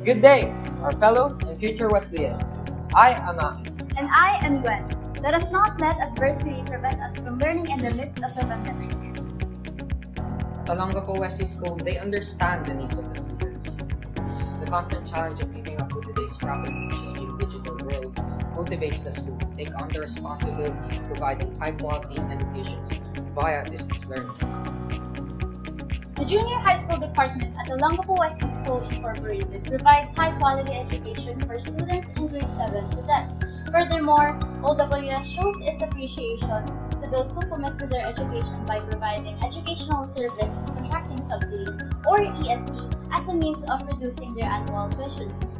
Good day, our fellow and future Wesleyans. I am Aki. And I am Gwen. Let us not let adversity prevent us from learning in the midst of the pandemic. At Olongapo Wesley School, they understand the needs of the students. The constant challenge of keeping up with today's rapidly changing digital world motivates the school to take on the responsibility of providing high-quality educations via distance learning. The Junior High School Department at the Olongapo Wesley School Incorporated provides high-quality education for students in grades 7 to 10. Furthermore, OWS shows its appreciation to those who commit to their education by providing Educational Service Contracting Subsidy, or ESC, as a means of reducing their annual tuition fees.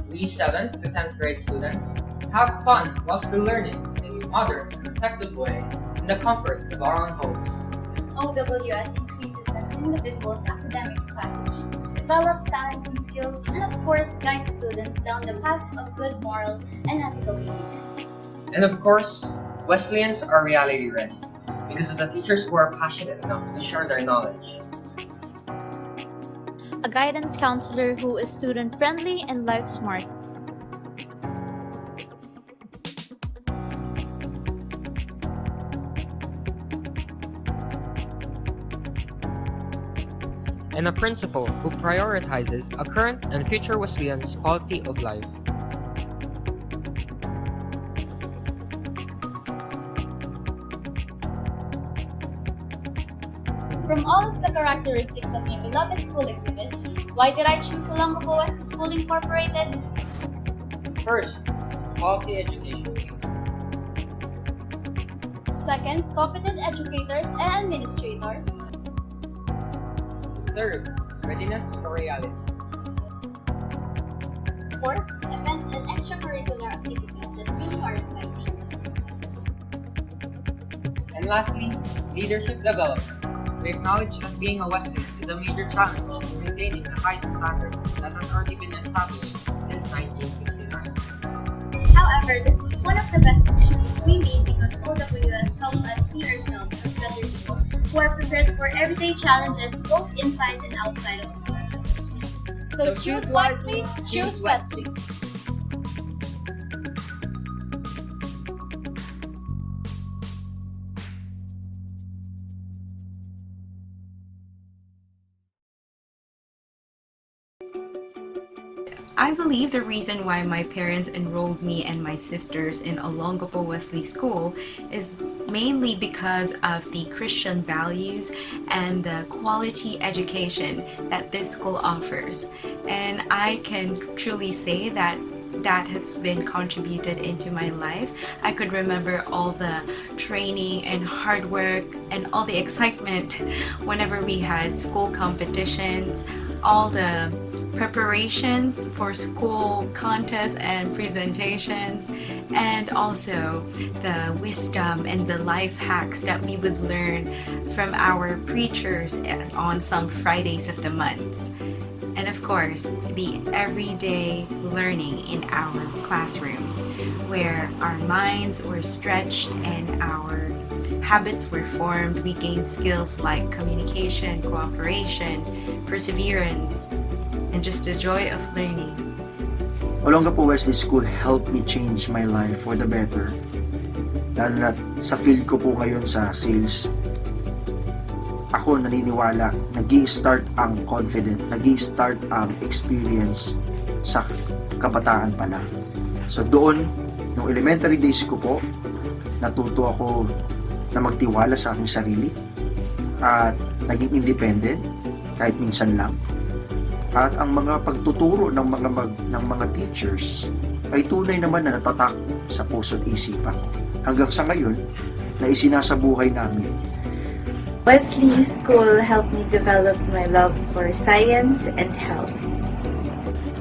We 7th to 10th grade students have fun while still learning in a modern and effective way in the comfort of our own homes. OWS increases an individual's academic capacity, develops talents and skills, and of course guides students down the path of good moral and ethical behavior. And of course, Wesleyans are reality ready because of the teachers who are passionate enough to share their knowledge. A guidance counselor who is student-friendly and life-smart. And a principal who prioritizes a current and future Wesleyan's quality of life. From all of the characteristics that my beloved school exhibits, why did I choose Olongapo Wesley School Incorporated? First, quality education. Second, competent educators and administrators. Third, readiness for reality. Fourth, events and extracurricular activities that really are exciting. And lastly, leadership development. We acknowledge that being a Wesleyan is a major challenge in maintaining the highest standard that has already been established since 1969. However, this was one of the best decisions we made because OWS helped us see ourselves as better people who are prepared for everyday challenges both inside and outside of school. So choose wisely, choose Wesley. I believe the reason why my parents enrolled me and my sisters in Olongapo Wesley School is mainly because of the Christian values and the quality education that this school offers. And I can truly say that that has been contributed into my life. I could remember all the training and hard work and all the excitement whenever we had school competitions, all the preparations for school contests and presentations, and also the wisdom and the life hacks that we would learn from our preachers on some Fridays of the month. And of course, the everyday learning in our classrooms, where our minds were stretched and our habits were formed. We gained skills like communication, cooperation, perseverance, and just the joy of learning. Olongapo Wesley School helped me change my life for the better. Lalo na sa field ko po ngayon sa sales, ako naniniwala, nag-i-start ang confident, nag-i-start ang experience sa kabataan pa lang. So doon, nung elementary days ko po, natuto ako na magtiwala sa aking sarili at naging independent kahit minsan lang. At ang mga pagtuturo ng mga teachers ay tunay naman na natatak sa puso't isipan ko. Hanggang sa ngayon, na isinasabuhay namin. Wesley School helped me develop my love for science and health.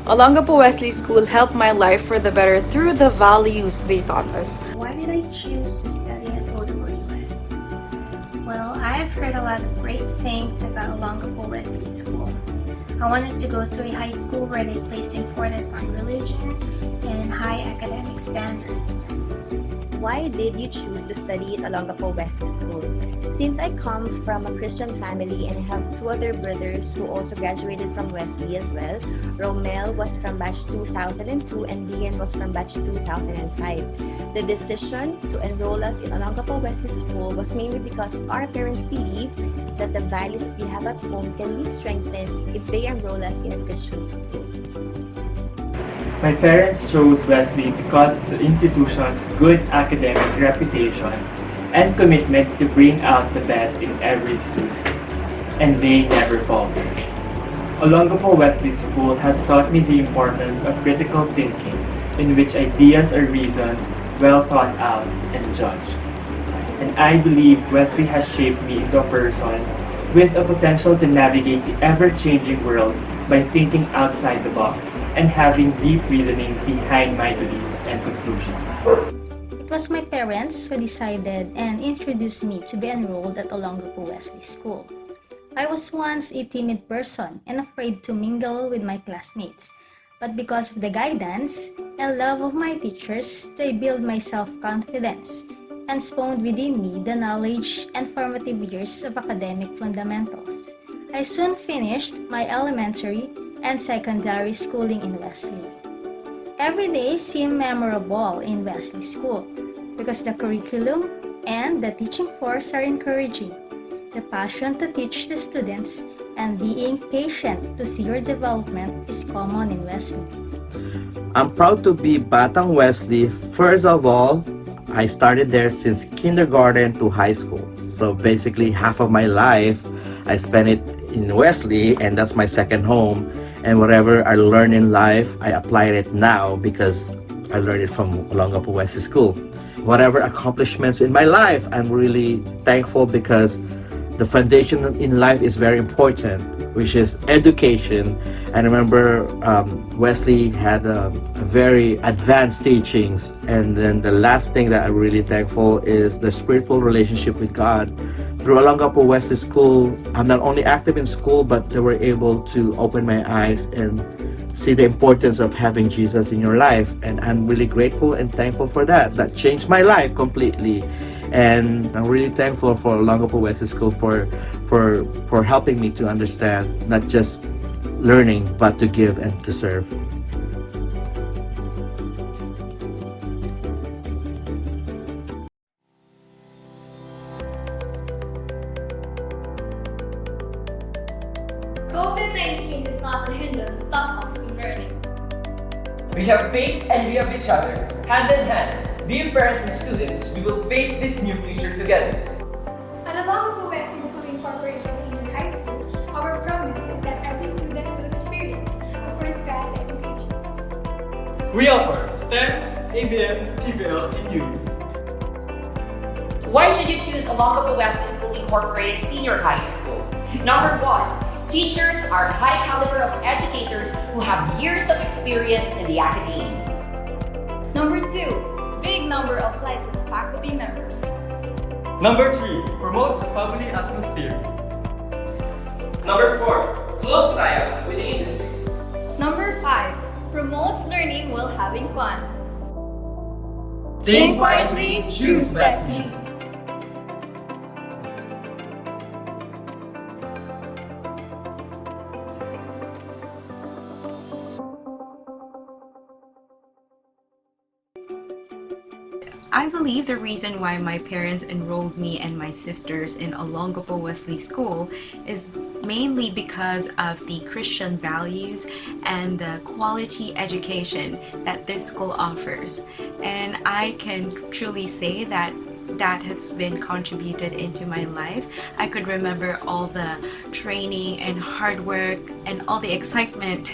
Olongapo Wesley School helped my life for the better through the values they taught us. Why did I choose to study at OWS? Well, I've heard a lot of great things about Olongapo Wesley School. I wanted to go to a high school where they place importance on religion and high academic standards. Why did you choose to study at Olongapo West School? Since I come from a Christian family and I have two other brothers who also graduated from Wesley as well, Romel was from batch 2002 and Dian was from batch 2005. The decision to enroll us in Olongapo West School was mainly because our parents believe that the values that we have at home can be strengthened if they enroll us in a Christian school. My parents chose Wesley because of the institution's good academic reputation and commitment to bring out the best in every student, and they never faltered. Olongapo Wesley School has taught me the importance of critical thinking, in which ideas are reasoned, well thought out, and judged. And I believe Wesley has shaped me into a person with a potential to navigate the ever-changing world by thinking outside the box and having deep reasoning behind my beliefs and conclusions. It was my parents who decided and introduced me to be enrolled at Olongapo Wesley School. I was once a timid person and afraid to mingle with my classmates, but because of the guidance and love of my teachers, they built my self-confidence and spawned within me the knowledge and formative years of academic fundamentals. I soon finished my elementary and secondary schooling in Wesley. Every day seemed memorable in Wesley School because the curriculum and the teaching force are encouraging. The passion to teach the students and being patient to see your development is common in Wesley. I'm proud to be Batang Wesley. First of all, I started there since kindergarten to high school. So basically half of my life, I spent it in Wesley, and that's my second home. And whatever I learned in life, I applied it now because I learned it from Olongapo West School. Whatever accomplishments in my life, I'm really thankful because the foundation in life is very important, which is education. I remember Wesley had a very advanced teachings, and then the last thing that I'm really thankful is the spiritual relationship with God. Through Olongapo West School, I'm not only active in school, but they were able to open my eyes and see the importance of having Jesus in your life. And I'm really grateful and thankful for that. That changed my life completely. And I'm really thankful for Olongapo West School for helping me to understand not just learning, but to give and to serve. COVID-19 is not a hindrance to stop us from learning. We have faith and we have each other, hand in hand. Dear parents and students, we will face this new future together. At Olongapo West School Incorporated Senior High School, our promise is that every student will experience a first-class education. We offer STEM, ABM, TBL, and UNIS. Why should you choose Olongapo West School Incorporated Senior High School? Number 1, teachers are high caliber of educators who have years of experience in the academe. Number 2, big number of licensed faculty members. Number 3, promotes a family atmosphere. Number 4, close tie-up with the industries. Number 5, promotes learning while having fun. Think wisely, choose Wesley. I believe the reason why my parents enrolled me and my sisters in Olongapo Wesley School is mainly because of the Christian values and the quality education that this school offers. And I can truly say that that has been contributed into my life. I could remember all the training and hard work and all the excitement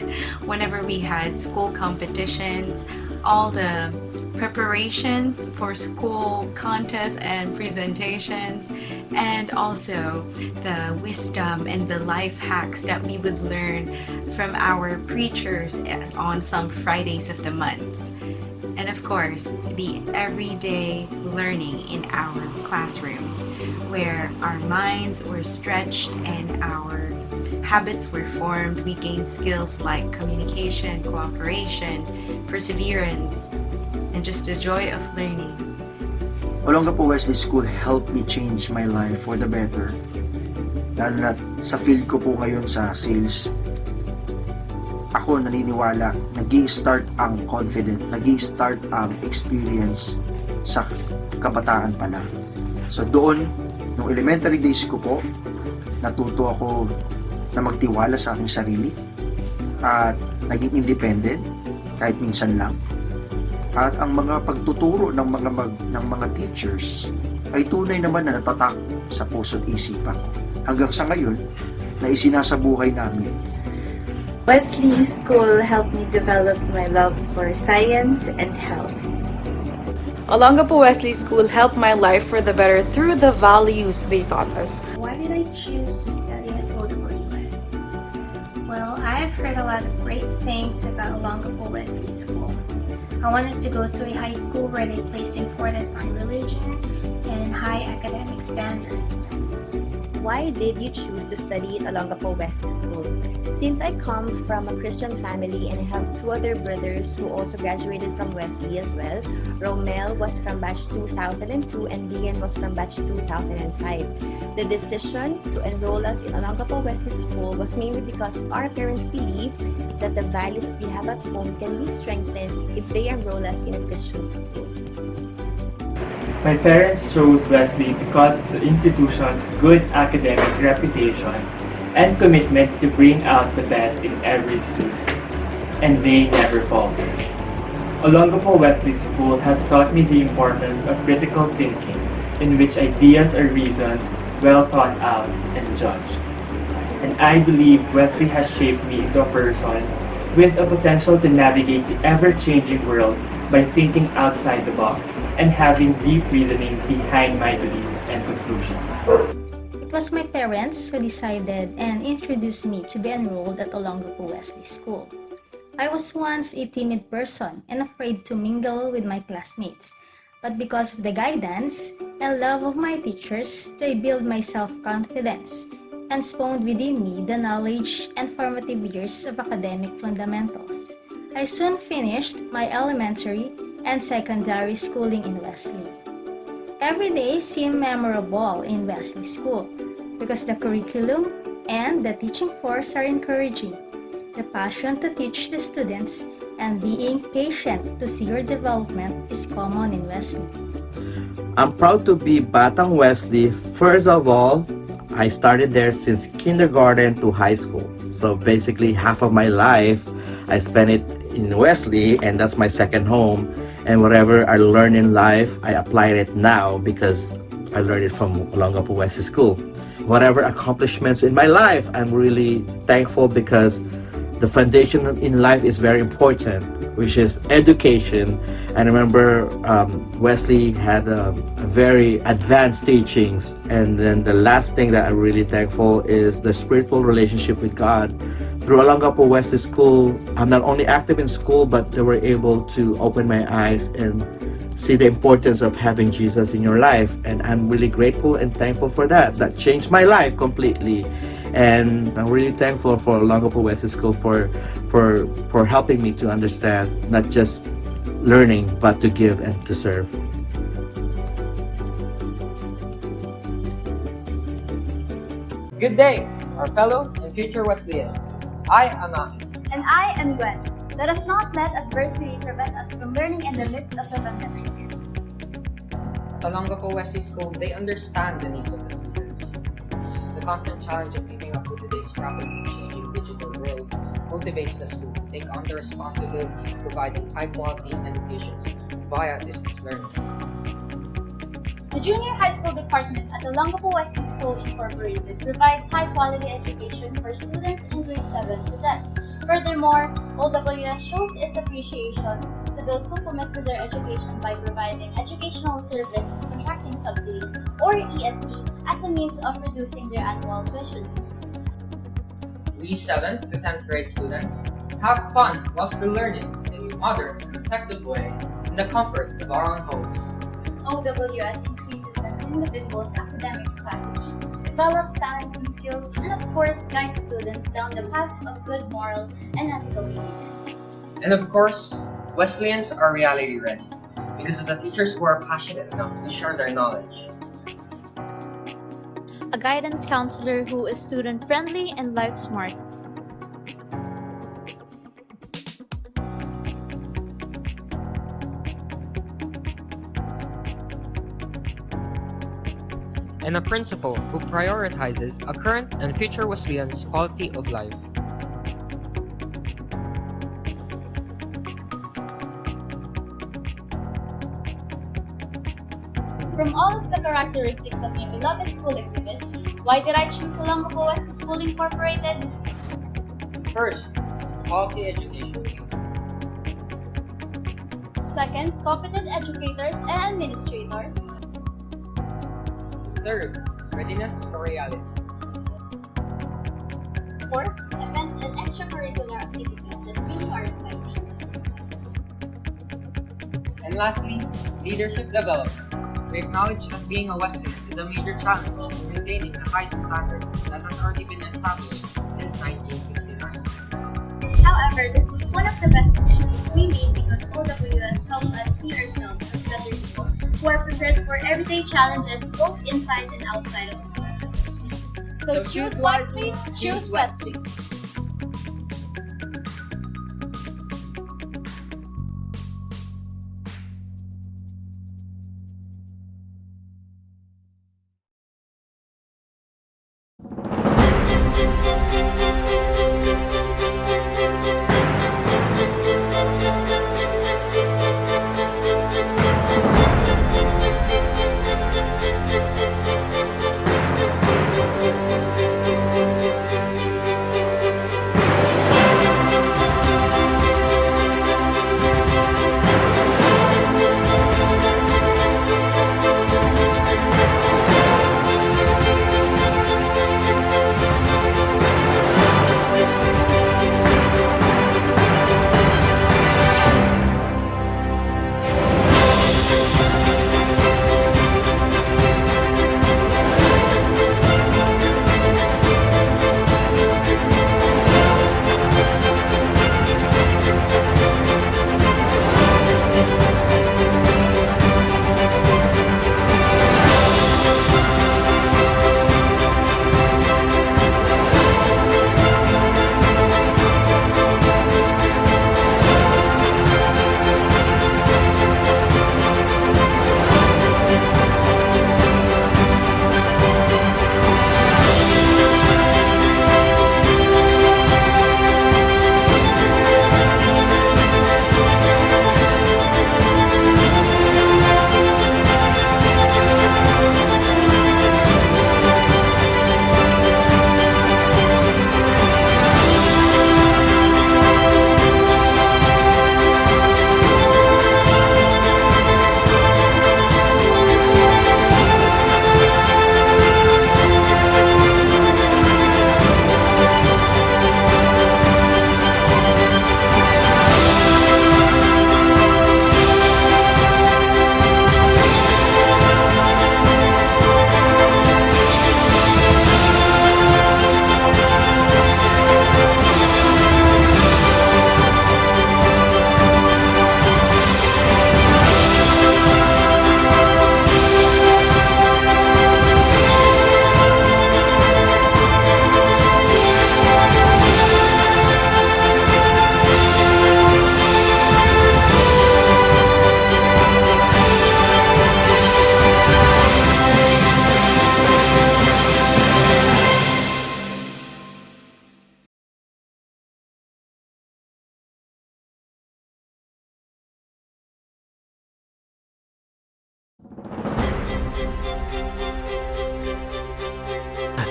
whenever we had school competitions, all the preparations for school contests and presentations, and also the wisdom and the life hacks that we would learn from our preachers on some Fridays of the month. And of course, the everyday learning in our classrooms, where our minds were stretched and our habits were formed. We gained skills like communication, cooperation, perseverance, and just the joy of learning. Olongapo Wesley School helped me change my life for the better. Lalo na sa field ko po ngayon sa sales, ako naniniwala, nag-i-start ang confident, nag-i-start ang experience sa kabataan pala. So doon, nung elementary days ko po, natuto ako na magtiwala sa aking sarili at naging independent kahit minsan lang. At ang mga pagtuturo ng mga teachers ay tunay naman na natatak sa puso't isipan ko. Hanggang sa ngayon, na isinasabuhay namin. Wesley School helped me develop my love for science and health. Olongapo Wesley School helped my life for the better through the values they taught us. Why did I choose to study at OWS? Well, I've heard a lot of great things about Olongapo Wesley School. I wanted to go to a high school where they place importance on religion and high academic standards. Why did you choose to study at Olongapo Wesley School? Since I come from a Christian family and I have two other brothers who also graduated from Wesley as well, Romel was from batch 2002 and Dian was from batch 2005. The decision to enroll us in Olongapo Wesley School was mainly because our parents believe that the values that we have at home can be strengthened if they enroll us in a Christian school. My parents chose Wesley because the institution's good academic reputation and commitment to bring out the best in every student. And they never faltered. Olongapo Wesley School has taught me the importance of critical thinking, in which ideas are reasoned, well thought out, and judged. And I believe Wesley has shaped me into a person with a potential to navigate the ever-changing world by thinking outside the box and having deep reasoning behind my beliefs and conclusions. It was my parents who decided and introduced me to be enrolled at Olongapo Wesley School. I was once a timid person and afraid to mingle with my classmates, but because of the guidance and love of my teachers, they built my self-confidence and spawned within me the knowledge and formative years of academic fundamentals. I soon finished my elementary and secondary schooling in Wesley. Every day seemed memorable in Wesley School because the curriculum and the teaching force are encouraging. The passion to teach the students and being patient to see your development is common in Wesley. I'm proud to be Batang Wesley. First of all, I started there since kindergarten to high school. So basically half of my life, I spent it in Wesley, and that's my second home. And whatever I learned in life, I applied it now because I learned it from Olongapo Wesley School. Whatever accomplishments in my life, I'm really thankful because the foundation in life is very important, which is education. And I remember Wesley had a very advanced teachings. And then the last thing that I'm really thankful is the spiritual relationship with God. Through Olongapo Wesley School, I'm not only active in school, but they were able to open my eyes and see the importance of having Jesus in your life. And I'm really grateful and thankful for that. That changed my life completely. And I'm really thankful for Olongapo Wesley School for helping me to understand not just learning, but to give and to serve. Good day, our fellow and future Wesleyans. I am Aki. And I am Gwen. Let us not let adversity prevent us from learning in the midst of the pandemic. At Olongapo Wesley School, they understand the needs of the students. The constant challenge of keeping up with today's rapidly changing digital world motivates the school to take on the responsibility of providing high-quality education via distance learning. The Junior High School Department at Olongapo Wesley School Incorporated provides high-quality education for students in grade 7 to 10. Furthermore, OWS shows its appreciation to those who commit to their education by providing Educational Service Contracting Subsidy, or ESC, as a means of reducing their annual tuition fees. We 7th to 10th grade students have fun while still learning in a modern and effective way in the comfort of our own homes. OWS increases an individual's academic capacity, develops talents and skills, and of course guides students down the path of good moral and ethical behavior. And of course, Wesleyans are reality ready. because of the teachers who are passionate enough to share their knowledge. A guidance counselor who is student-friendly and life-smart. And a principal who prioritizes a current and future Wesleyan's quality of life. From all of the characteristics that my beloved school exhibits, why did I choose Olongapo West School Incorporated? First, quality education. Second, competent educators and administrators. Third, readiness for reality. Fourth, events and extracurricular activities that really are exciting. And lastly, leadership development. We acknowledge that being a Wesleyan is a major challenge in maintaining the high standards that have already been established since 1969. However, this was one of the best decisions we made because OWS helped us see ourselves as better people who are prepared for everyday challenges both inside and outside of school. So choose wisely, choose Wesley.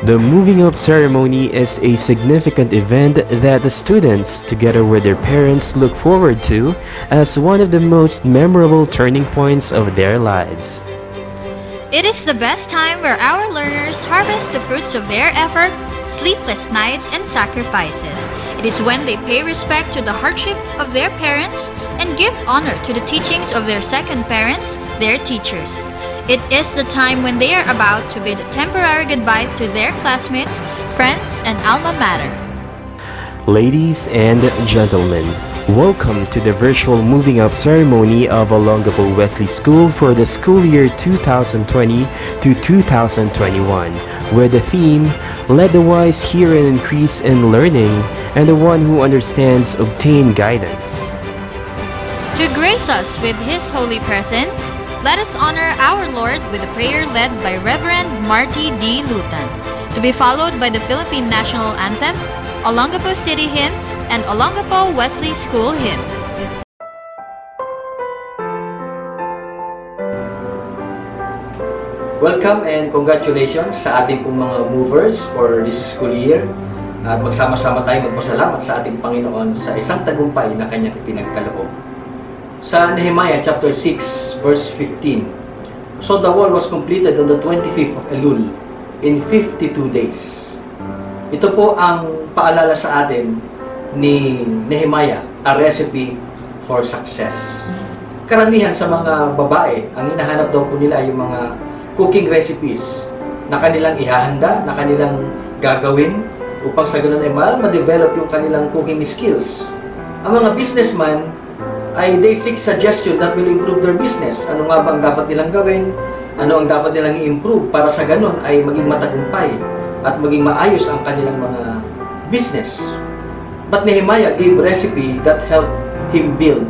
The moving up ceremony is a significant event that the students, together with their parents, look forward to as one of the most memorable turning points of their lives. It is the best time where our learners harvest the fruits of their effort, sleepless nights, and sacrifices. It is when they pay respect to the hardship of their parents and give honor to the teachings of their second parents, their teachers. It is the time when they are about to bid a temporary goodbye to their classmates, friends, and alma mater. Ladies and gentlemen, Welcome to the virtual moving up ceremony of Olongapo Wesley School for the school year 2020 to 2021, where the theme, Let the wise hear and increase in learning, and the one who understands obtain guidance. To grace us with His holy presence, let us honor our Lord with a prayer led by Reverend Marty D. Lutan, to be followed by the Philippine National Anthem, Olongapo City Hymn, and Olongapo Wesley School Hymn. Welcome and congratulations sa ating pong mga movers for this school year. At magsama-sama tayo magpasalamat sa ating Panginoon sa isang tagumpay na Kanyang pinagkaloob. Sa Nehemiah chapter 6 verse 15, So the wall was completed on the 25th of Elul in 52 days. Ito po ang paalala sa atin ni Nehemiah, a recipe for success. Karamihan sa mga babae, ang hinahanap daw po nila ay yung mga cooking recipes na kanilang ihahanda, na kanilang gagawin upang sa ganun ay ma-develop yung kanilang cooking skills. Ang mga businessman ay they seek suggestion that will improve their business. Ano nga ba ang dapat nilang gawin? Ano ang dapat nilang i-improve para sa ganun ay maging matagumpay at maging maayos ang kanilang mga business. But Nehemiah gave recipe that helped him build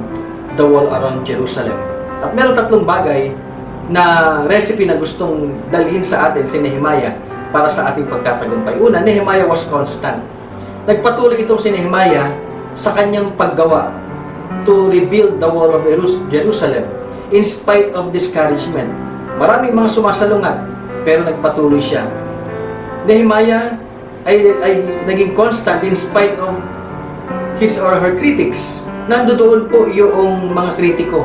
the wall around Jerusalem. At meron tatlong bagay na recipe na gustong dalhin sa atin si Nehemiah para sa ating pagtatagumpay. Una, Nehemiah was constant. Nagpatuloy itong si Nehemiah sa kanyang paggawa to rebuild the wall of Jerusalem in spite of discouragement. Maraming mga sumasalungat pero nagpatuloy siya. Nehemiah ay naging constant in spite of his or her critics. Nandoon po yung mga kritiko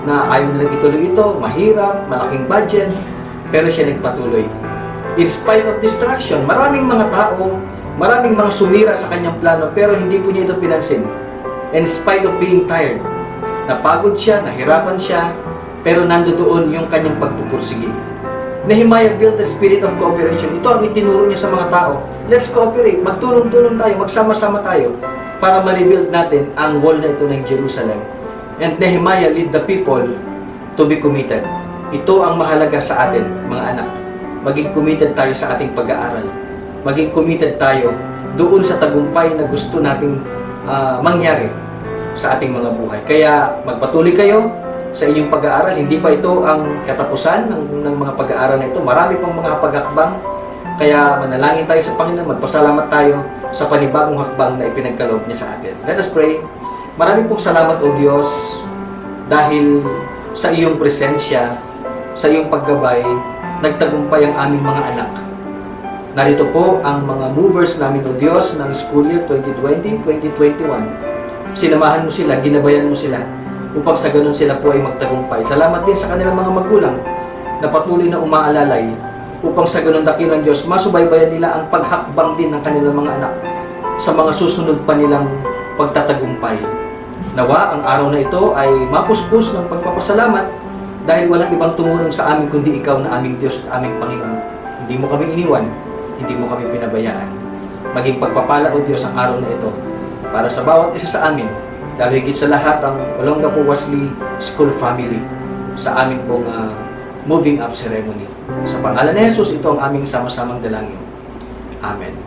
na ayaw nilang ituloy ito, mahirap, malaking budget, pero siya nagpatuloy. In spite of distraction, maraming mga tao, maraming mga sumira sa kanyang plano, pero hindi po niya ito pinansin. In spite of being tired, napagod siya, nahirapan siya, pero nandoon yung kanyang pagpupursige. Nehemiah built the spirit of cooperation. Ito ang itinuro niya sa mga tao. Let's cooperate, magtulong-tulong tayo, magsama-sama tayo para ma-rebuild natin ang wall na ito ng Jerusalem. And Nehemiah lead the people to be committed. Ito ang mahalaga sa atin, mga anak. Maging committed tayo sa ating pag-aaral. Maging committed tayo doon sa tagumpay na gusto nating mangyari sa ating mga buhay. Kaya magpatuloy kayo sa inyong pag-aaral. Hindi pa ito ang katapusan ng mga pag-aaral na ito. Marami pang mga pag-hakbang. Kaya manalangin tayo sa Panginoon. Magpasalamat tayo sa panibagong hakbang na ipinagkaloob niya sa atin. Let us pray. Maraming pong salamat, O Diyos, dahil sa iyong presensya, sa iyong paggabay, nagtagumpay ang aming mga anak. Narito po ang mga movers namin, O Diyos, ng school year 2020-2021. Sinamahan mo sila, ginabayan mo sila, upang sa ganun sila po ay magtagumpay. Salamat din sa kanilang mga magulang na patuloy na umaalalay, upang sa ganun dakilang Diyos, masubaybayan nila ang paghakbang din ng kanilang mga anak sa mga susunod pa nilang pagtatagumpay. Nawa, ang araw na ito ay mapuspos ng pagpapasalamat dahil walang ibang tumulong sa amin kundi Ikaw na aming Diyos at aming Panginoon. Hindi mo kami iniwan, hindi mo kami pinabayaan. Maging pagpapala, O Diyos, ang araw na ito para sa bawat isa sa amin, lalo higit sa lahat ang Olongapo Wesley School family sa amin pong moving up ceremony. Sa pangalan ni Jesus, ito ang aming sama-samang dalangin. Amen.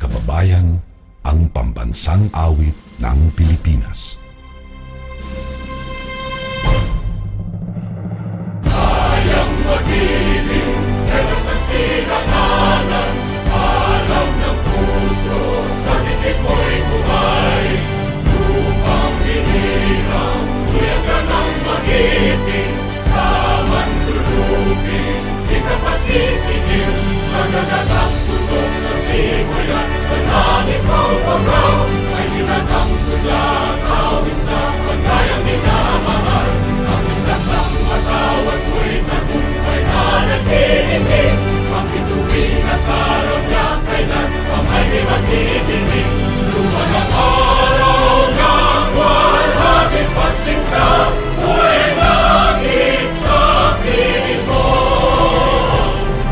kababayan, ang pambansang awit ng Pilipinas. Kayang mag-ibig, helas ng sinakanan, alam ng puso, sa titik mo'y buhay. Lupang hinirang, kuya ka ng magiting, sa manlulupin, di ka pasisingil, sa nagagang tutok sa simoy at sa langit ang pagaw, ay tinatang tula, kawin sa pagkayang minamahal, ang isang lang matawad mo'y tagumpay na nagtitindig, ang bituin at araw niya kailan ang ay di magtitindig. Luman ang araw ng walhati pagsinta, buhay langit sa piling mo.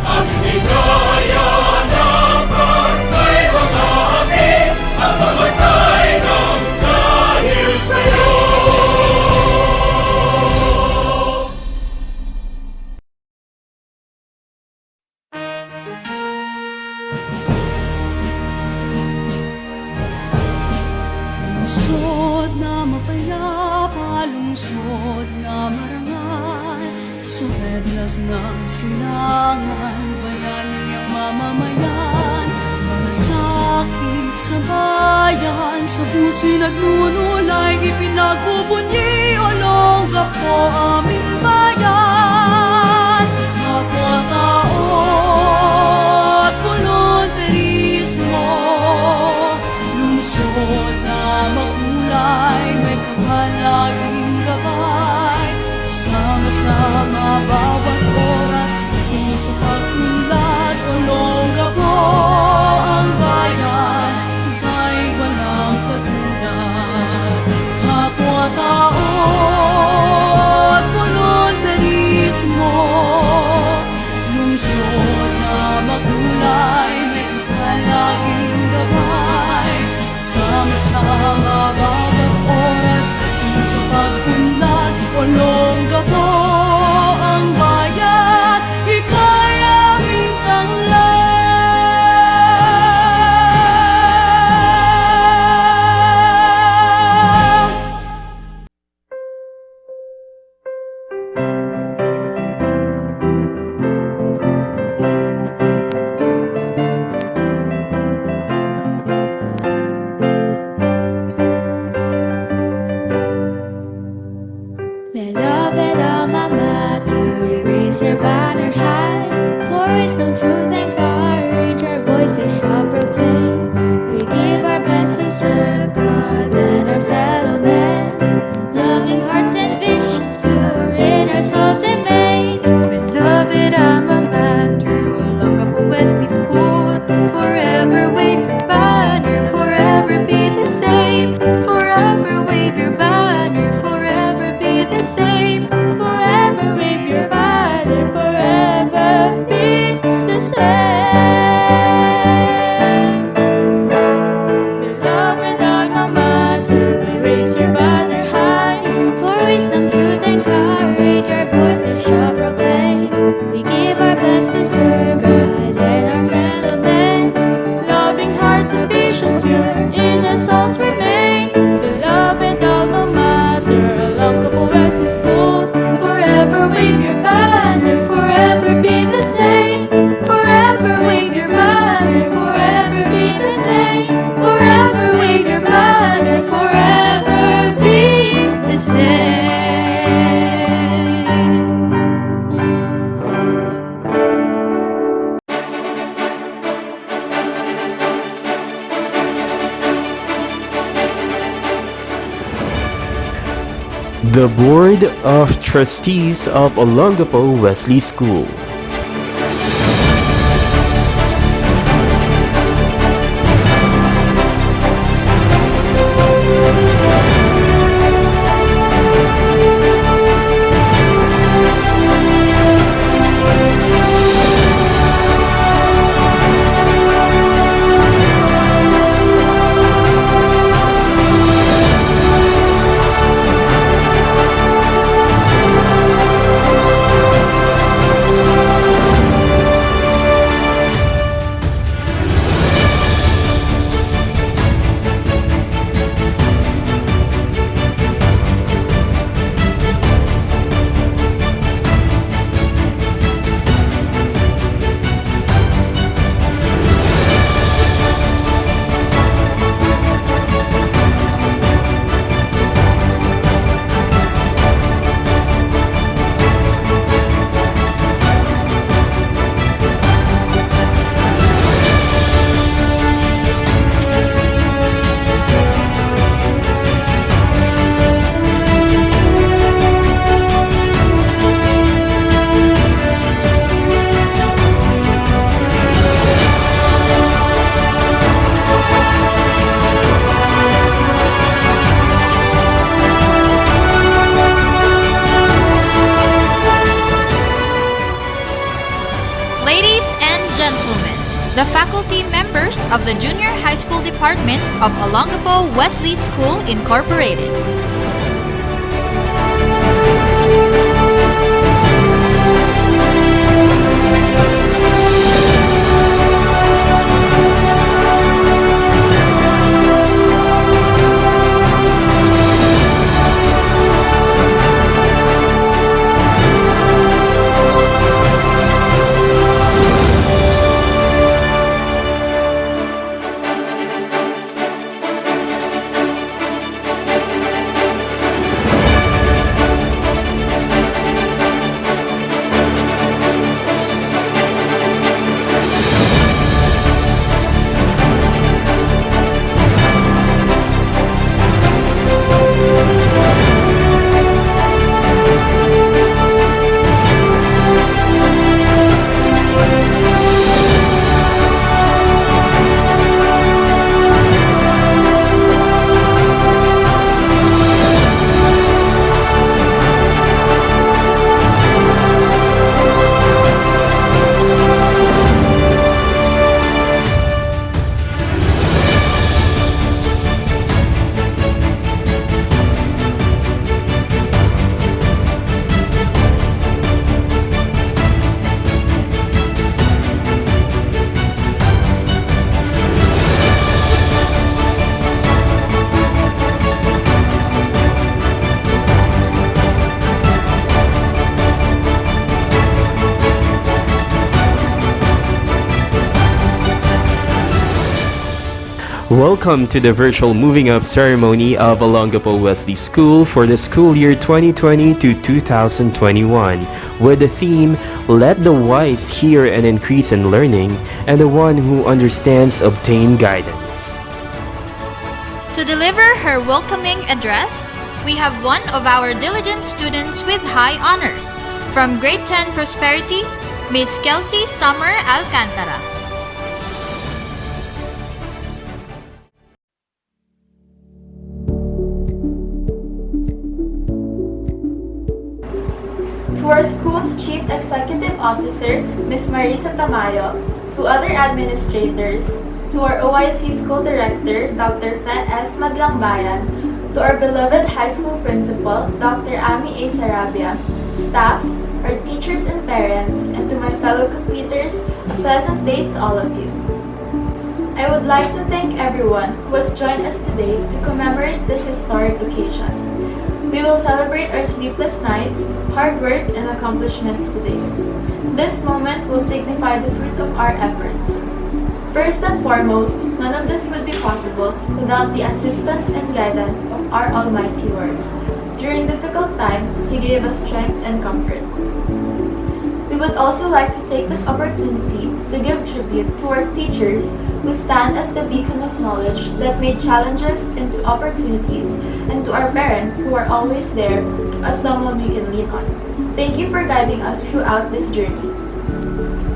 Ang ligaya na pagkay mga api, ang mamatay ng dahil sa'yo. Lungsod na mapayapa, lungsod na marangal, sa reglas ng silangan, bayani ang mamamayan. Mga sakit sa bayan, sa puso'y nagnunulay, ipinagbubunyi, Olongga po aming bayan. Kapwa-tao at volunteerismo, lungsod na makulay, may kahalaging gabay. Sama-sama bawat oras, ito sa pagtulad, Olongga po ang bayan, ika'y walang katulad. Kapwa-tao at volunteerismo, lungsod na makulay, may kahalaging gabay. Sama-sama bawat oras, ito sa pagtulad, Olongga po ang bayan, ika'y aming tanglad. Beloved alma mater, we raise your banner high. For wisdom, truth, and courage, our voices shall proclaim. We give our best to serve God and our fellow men. Loving hearts and visions pure in our souls remain. Beloved alma mater, Olongga po Wesley School, forever wave your banner, forever be the same. Forever wave your banner, forever be the same. Forever wave your banner, forever be the same. Beloved alma mater, we raise your banner high. For wisdom, truth, and courage, our voices shall proclaim. We give our best to serve God and our fellow men. Loving hearts and visions pure in our souls remain. Beloved alma mater, Olongga po Wesley School, Forever wave your banner, forever be the same. Forever wave your banner, forever be the same. Forever wave your banner, forever be the same. The Board of Trustees of Olongapo Wesley School. faculty members of the Junior High School Department of Olongapo Wesley School Incorporated. Welcome to the virtual moving up ceremony of Olongapo Wesley School for the school year 2020 to 2021, with the theme, Let the Wise Hear and Increase in Learning, and the one who understands obtain guidance. To deliver her welcoming address, we have one of our diligent students with high honors. From Grade 10 Prosperity, Miss Kelsey Summer Alcantara. To our school's Chief Executive Officer, Ms. Marisa Tamayo, to other administrators, to our OIC School Director, Dr. Fe S. Madlangbayan, to our beloved high school principal, Dr. Ami A. Sarabia, staff, our teachers and parents, and to my fellow completers, a pleasant day to all of you. I would like to thank everyone who has joined us today to commemorate this historic occasion. We will celebrate our sleepless nights, hard work, and accomplishments today. This moment will signify the fruit of our efforts. First and foremost, none of this would be possible without the assistance and guidance of our Almighty Lord. During difficult times, He gave us strength and comfort. We would also like to take this opportunity to give tribute to our teachers who stand as the beacon of knowledge that made challenges into opportunities, and to our parents who are always there as someone we can lean on. Thank you for guiding us throughout this journey.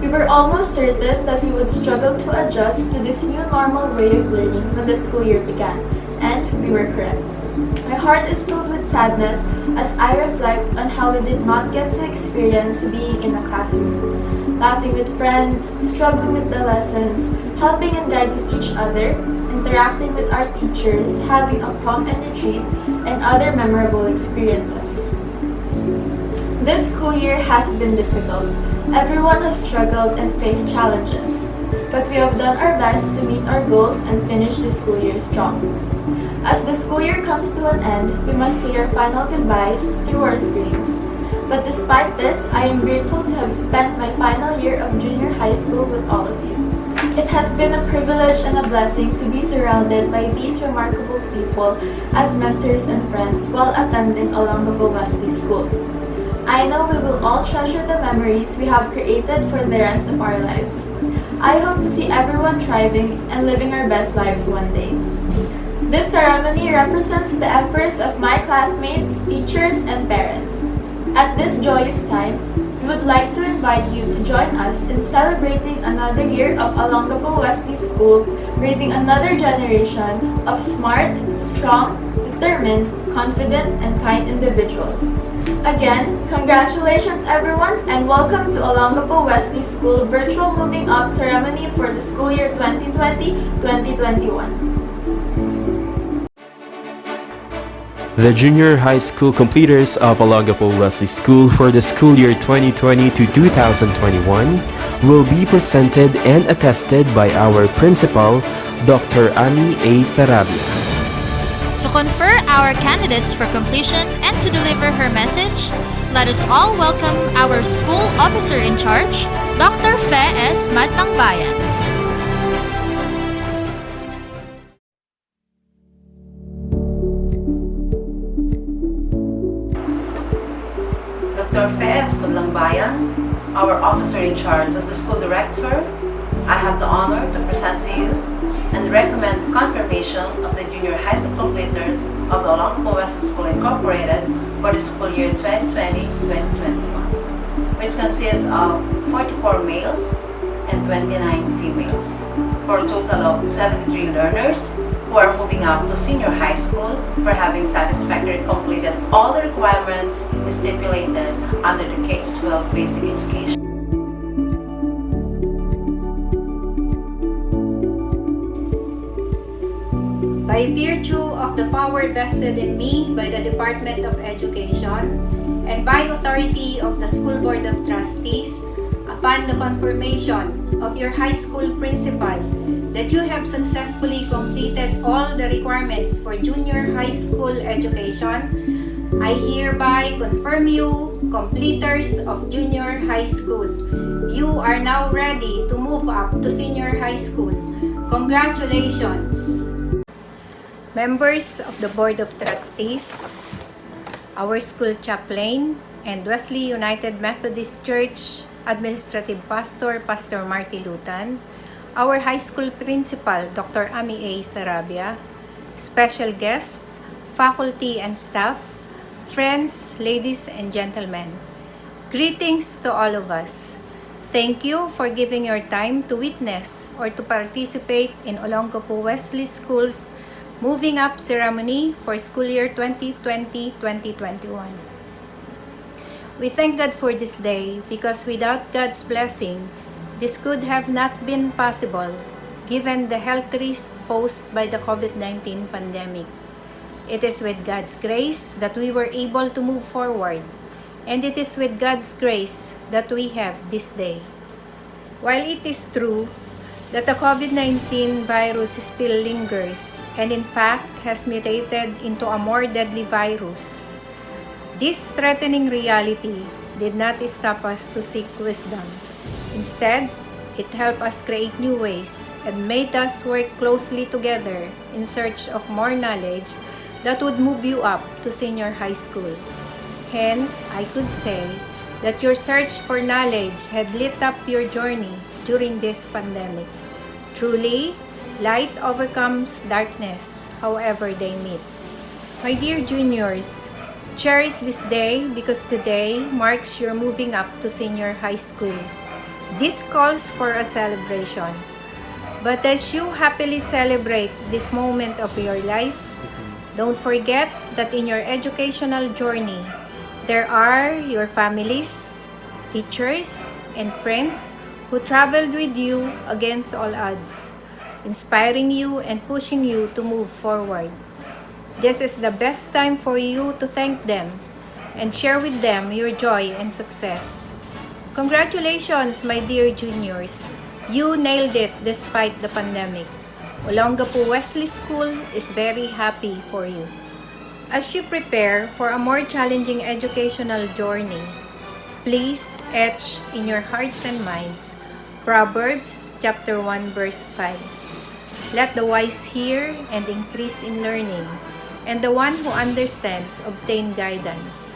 We were almost certain that we would struggle to adjust to this new normal way of learning when the school year began, and we were correct. My heart is filled with sadness as I reflect on how we did not get to experience being in a classroom, laughing with friends, struggling with the lessons, helping and guiding each other, interacting with our teachers, having a prom and retreat, and other memorable experiences. This school year has been difficult. Everyone has struggled and faced challenges, but we have done our best to meet our goals and finish the school year strong. As the school year comes to an end, we must say our final goodbyes through our screens. But despite this, I am grateful to have spent my final year of junior high school with all of you. It has been a privilege and a blessing to be surrounded by these remarkable people as mentors and friends while attending Olongapo Wesley School. I know we will all treasure the memories we have created for the rest of our lives. I hope to see everyone thriving and living our best lives one day. This ceremony represents the efforts of my classmates, teachers, and parents. At this joyous time, we would like to invite you to join us in celebrating another year of Olongapo Wesley School, raising another generation of smart, strong, determined, confident, and kind individuals. Again, congratulations everyone and welcome to Olongapo Wesley School Virtual Moving Up Ceremony for the school year 2020-2021. The junior high school completers of Olongapo Wesley School for the school year 2020 to 2021 will be presented and attested by our principal, Dr. Ami A. Sarabia. To confer our candidates for completion and to deliver her message, let us all welcome our school officer in charge, Dr. Fe S. Madlangbayan. Dr. Fe S. Madlangbayan, our officer in charge as the school director, I have the honor to present to you and recommend confirmation of the junior high school completers of the Olongapo Wesley School Incorporated for the school year 2020-2021, which consists of 44 males and 29 females, for a total of 73 learners who are moving up to senior high school for having satisfactorily completed all the requirements stipulated under the K-12 basic education. By virtue of the power vested in me by the Department of Education and by authority of the School Board of Trustees, upon the confirmation of your high school principal that you have successfully completed all the requirements for junior high school education, I hereby confirm you completers of junior high school. You are now ready to move up to senior high school. Congratulations! Members of the Board of Trustees, our school chaplain, and Wesley United Methodist Church Administrative Pastor, Pastor Marty Lutan, our high school principal, Dr. Ami A. Sarabia, special guests, faculty and staff, friends, ladies and gentlemen. Greetings to all of us. Thank you for giving your time to witness or to participate in Olongapo Wesley School's Moving Up ceremony for school year 2020-2021. We thank God for this day because without God's blessing, this could have not been possible given the health risk posed by the COVID-19 pandemic. It is with God's grace that we were able to move forward, and it is with God's grace that we have this day. While it is true that the COVID-19 virus still lingers and in fact has mutated into a more deadly virus, this threatening reality did not stop us to seek wisdom. Instead, it helped us create new ways and made us work closely together in search of more knowledge that would move you up to senior high school. Hence, I could say that your search for knowledge had lit up your journey during this pandemic. Truly, light overcomes darkness, however they meet. My dear juniors, cherish this day because today marks your moving up to senior high school. This calls for a celebration. But as you happily celebrate this moment of your life, don't forget that in your educational journey, there are your families, teachers, and friends who traveled with you against all odds, inspiring you and pushing you to move forward. This is the best time for you to thank them and share with them your joy and success. Congratulations, my dear juniors. You nailed it despite the pandemic. Olongapo Wesley School is very happy for you. As you prepare for a more challenging educational journey, please etch in your hearts and minds Proverbs chapter 1 verse 5. Let the wise hear and increase in learning, and the one who understands obtain guidance.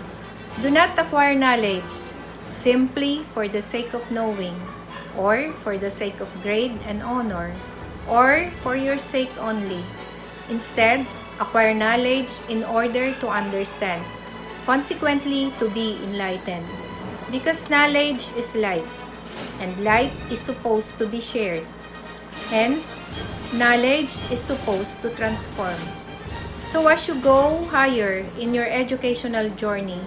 Do not acquire knowledge simply for the sake of knowing, or for the sake of grade and honor, or for your sake only. Instead, acquire knowledge in order to understand, consequently to be enlightened. Because knowledge is light, and light is supposed to be shared. Hence, knowledge is supposed to transform. So as you go higher in your educational journey,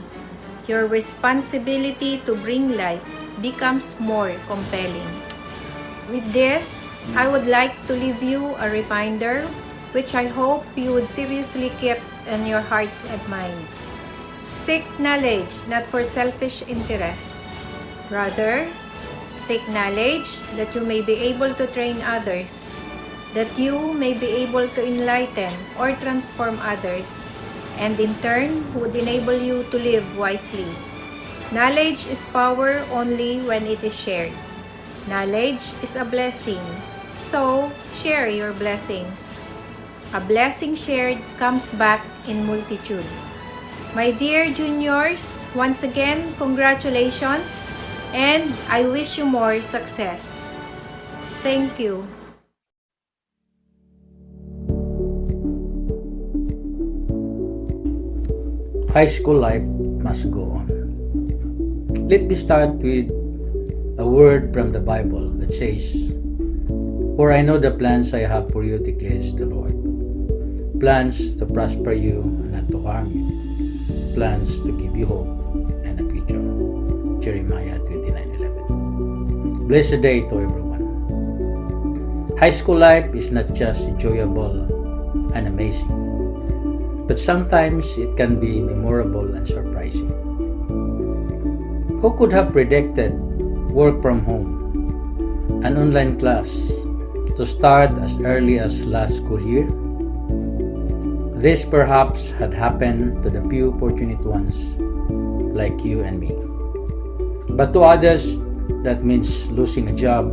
your responsibility to bring light becomes more compelling. With this, I would like to leave you a reminder which I hope you would seriously keep in your hearts and minds. Seek knowledge not for selfish interests. Rather, seek knowledge that you may be able to train others, that you may be able to enlighten or transform others, and in turn would enable you to live wisely. Knowledge is power only when it is shared. Knowledge is a blessing, so share your blessings. A blessing shared comes back in multitude. My dear juniors, once again, congratulations, and I wish you more success. Thank you. High school life must go on. Let me start with a word from the Bible that says, "For I know the plans I have for you, declares the Lord. Plans to prosper you and not to harm you. Plans to give you hope and a future." Jeremiah 29:11. Blessed day to everyone. High school life is not just enjoyable and amazing, but sometimes it can be memorable and surprising. Who could have predicted work from home, an online class, to start as early as last school year? This perhaps had happened to the few fortunate ones like you and me. But to others, that means losing a job,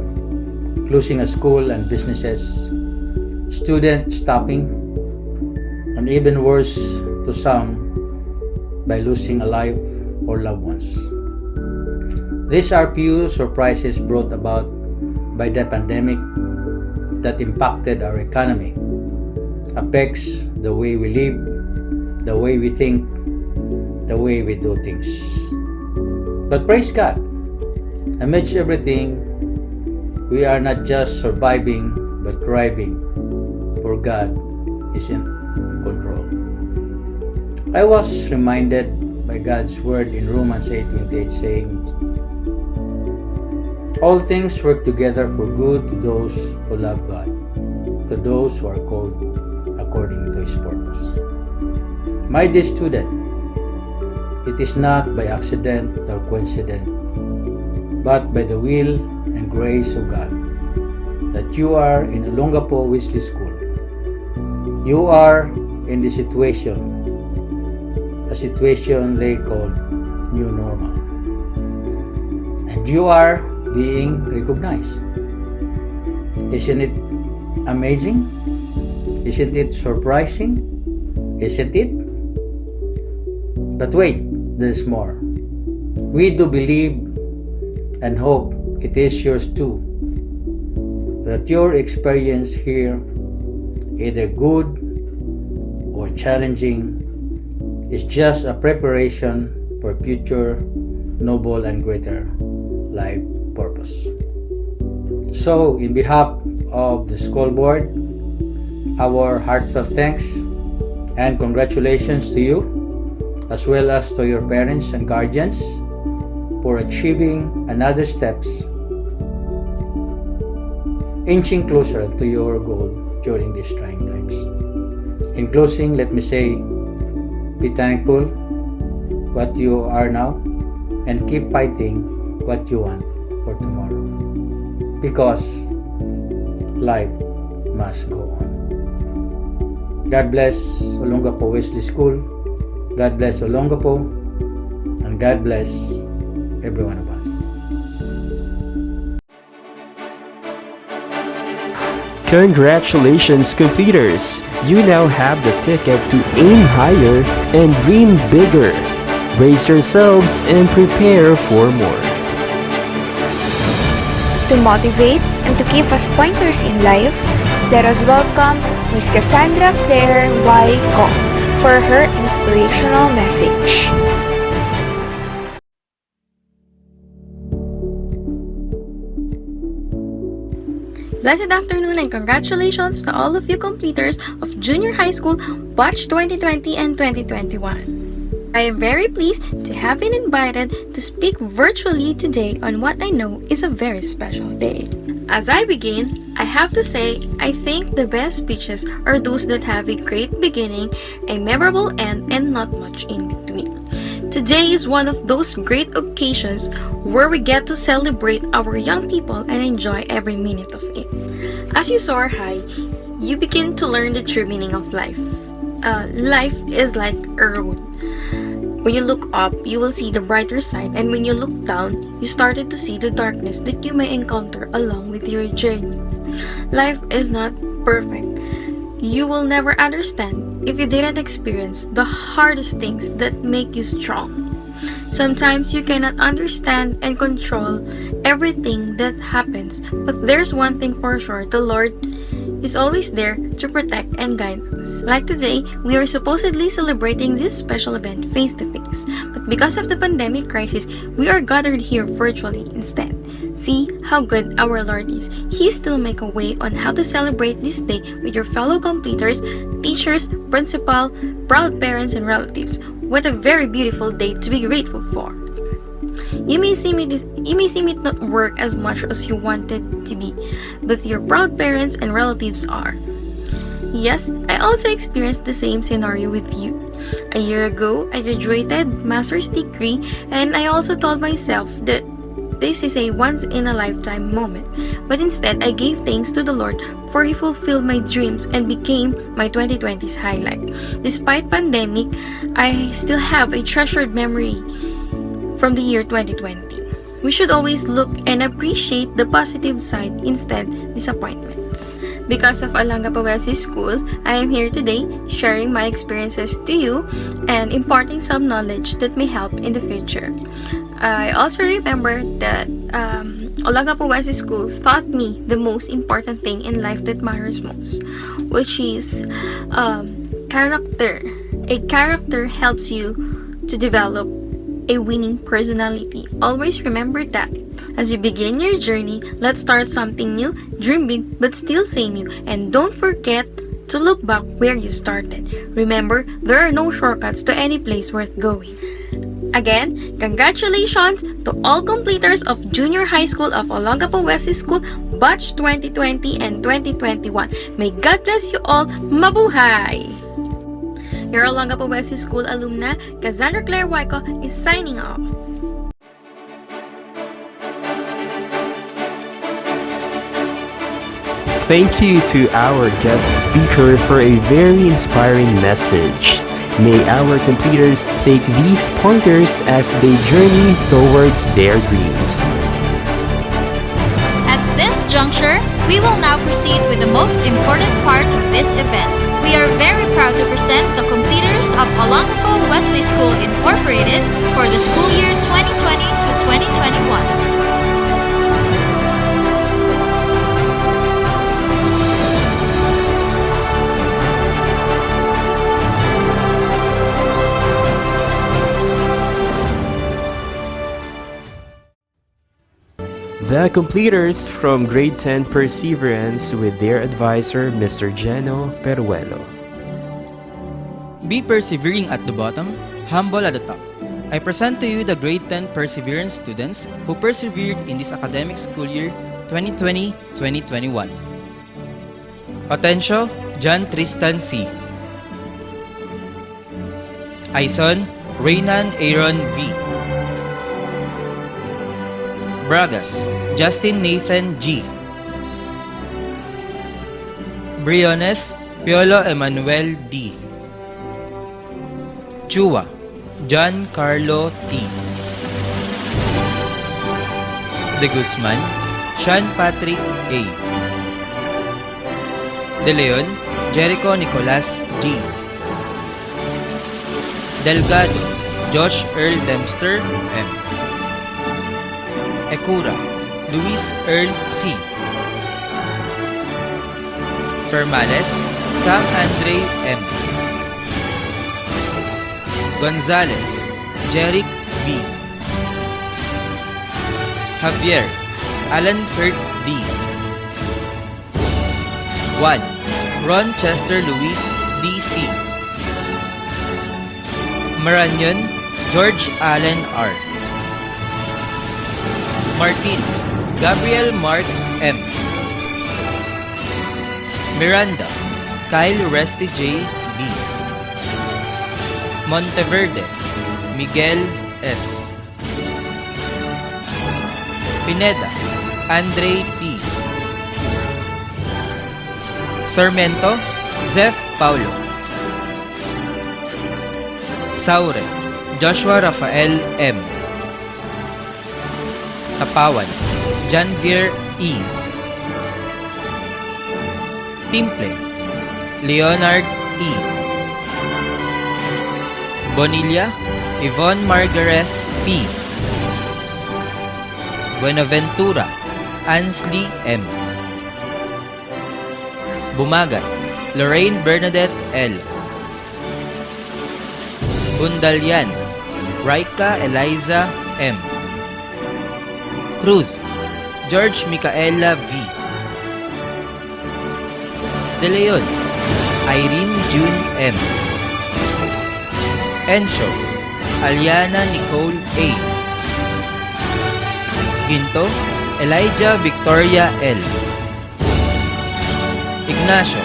losing a school and businesses, student stopping, and even worse to some, by losing a life or loved ones. These are few surprises brought about by the pandemic that impacted our economy, affects the way we live, the way we think, the way we do things. But praise God, amidst everything, we are not just surviving but thriving, for God is in control. I was reminded by God's word in Romans 8:28 saying, "All things work together for good to those who love God, to those who are called according to His purpose." My dear student, it is not by accident or coincidence, but by the will and grace of God that you are in Olongapo Wesley School. You are in the situation, a situation they call new normal. And you are being recognized. Isn't it amazing? Isn't it surprising? Isn't it? But wait, there's more. We do believe and hope it is yours too, that your experience here, either good or challenging, is just a preparation for future noble and greater life purpose. So, in behalf of the school board, our heartfelt thanks and congratulations to you, as well as to your parents and guardians, for achieving another steps, inching closer to your goal during these trying times. In closing, let me say, be thankful what you are now, and keep fighting what you want for tomorrow, because life must go on. God bless Olongapo Wesley School, God bless Olongapo, and God bless every one of us. Congratulations, completers! You now have the ticket to aim higher and dream bigger. Brace yourselves and prepare for more. To motivate and to give us pointers in life, let us welcome Ms. Cassandra Claire Y. Kong for her inspirational message. Blessed afternoon and congratulations to all of you completers of Junior High School Batch 2020 and 2021. I am very pleased to have been invited to speak virtually today on what I know is a very special day. As I begin, I have to say I think the best speeches are those that have a great beginning, a memorable end, and not much in between. Today is one of those great occasions where we get to celebrate our young people and enjoy every minute of it. As you soar high, you begin to learn the true meaning of life. Life is like a road. When you look up, you will see the brighter side, and when you look down, you started to see the darkness that you may encounter along with your journey. Life is not perfect. You will never understand if you didn't experience the hardest things that make you strong. Sometimes you cannot understand and control everything that happens, but there's one thing for sure: the Lord is always there to protect and guide us. Like today, we are supposedly celebrating this special event face to face, but because of the pandemic crisis, we are gathered here virtually instead. See how good our Lord is. He still make a way on how to celebrate this day with your fellow completers, teachers, principal, proud parents, and relatives. What a very beautiful day to be grateful for. You may seem it not work as much as you wanted to be, but your proud parents and relatives are. Yes, I also experienced the same scenario with you. A year ago, I graduated master's degree, and I also told myself that this is a once-in-a-lifetime moment. But instead, I gave thanks to the Lord for He fulfilled my dreams and became my 2020's highlight. Despite pandemic, I still have a treasured memory from the year 2020. We should always look and appreciate the positive side instead disappointments. Because of Olongapo Wesley School, I am here today sharing my experiences to you and imparting some knowledge that may help in the future. I also remember that Olongapo Wesley School taught me the most important thing in life that matters most, which is character. A character helps you to develop a winning personality. Always remember that. As you begin your journey, let's start something new, dream big, but still say new, and don't forget to look back where you started. Remember, there are no shortcuts to any place worth going. Again, congratulations to all completers of Junior High School of Olongapo Wesley School, Batch 2020 and 2021. May God bless you all. Mabuhay! Your Olongapo Wesley School alumna, Cassandra Claire Waiko, is signing off. Thank you to our guest speaker for a very inspiring message. May our completers take these pointers as they journey towards their dreams. At this juncture, we will now proceed with the most important part of this event. We are very proud to present the completers of Olongapo Wesley School Incorporated for the school year 2020 to 2021. The completers from grade 10 Perseverance with their advisor, Mr. Geno Peruelo. Be persevering at the bottom, humble at the top. I present to you the grade 10 Perseverance students who persevered in this academic school year 2020-2021. Atencio, John Tristan C. Aison, Reynan Aaron V. Bragas, Justin Nathan G. Briones, Piolo Emmanuel D. Chua, John Carlo T. De Guzman, Sean Patrick A. De Leon, Jericho Nicolas G. Delgado, Josh Earl Dempster M. Ekura, Luis Earl C. Fermales, Sam Andre M. Gonzalez, Jeric B. Javier, Alan Kurt D. Juan, Ron Chester Luis D.C. Maranyon, George Allen R. Martin, Gabriel Mark M. Miranda, Kyle Resty J. B. Monteverde, Miguel S. Pineda, Andre P. Sarmiento, Zeph Paulo. Saure, Joshua Rafael M. Tapawan, Janvier E. Timple, Leonard E. Bonilla, Yvonne Margaret P. Buenaventura, Ansley M. Bumagat, Lorraine Bernadette L. Bundalian, Raika Eliza M. Cruz, George Micaela V. De Leon, Irene June M. Encho, Aliana Nicole A. Ginto, Elijah Victoria L. Ignacio,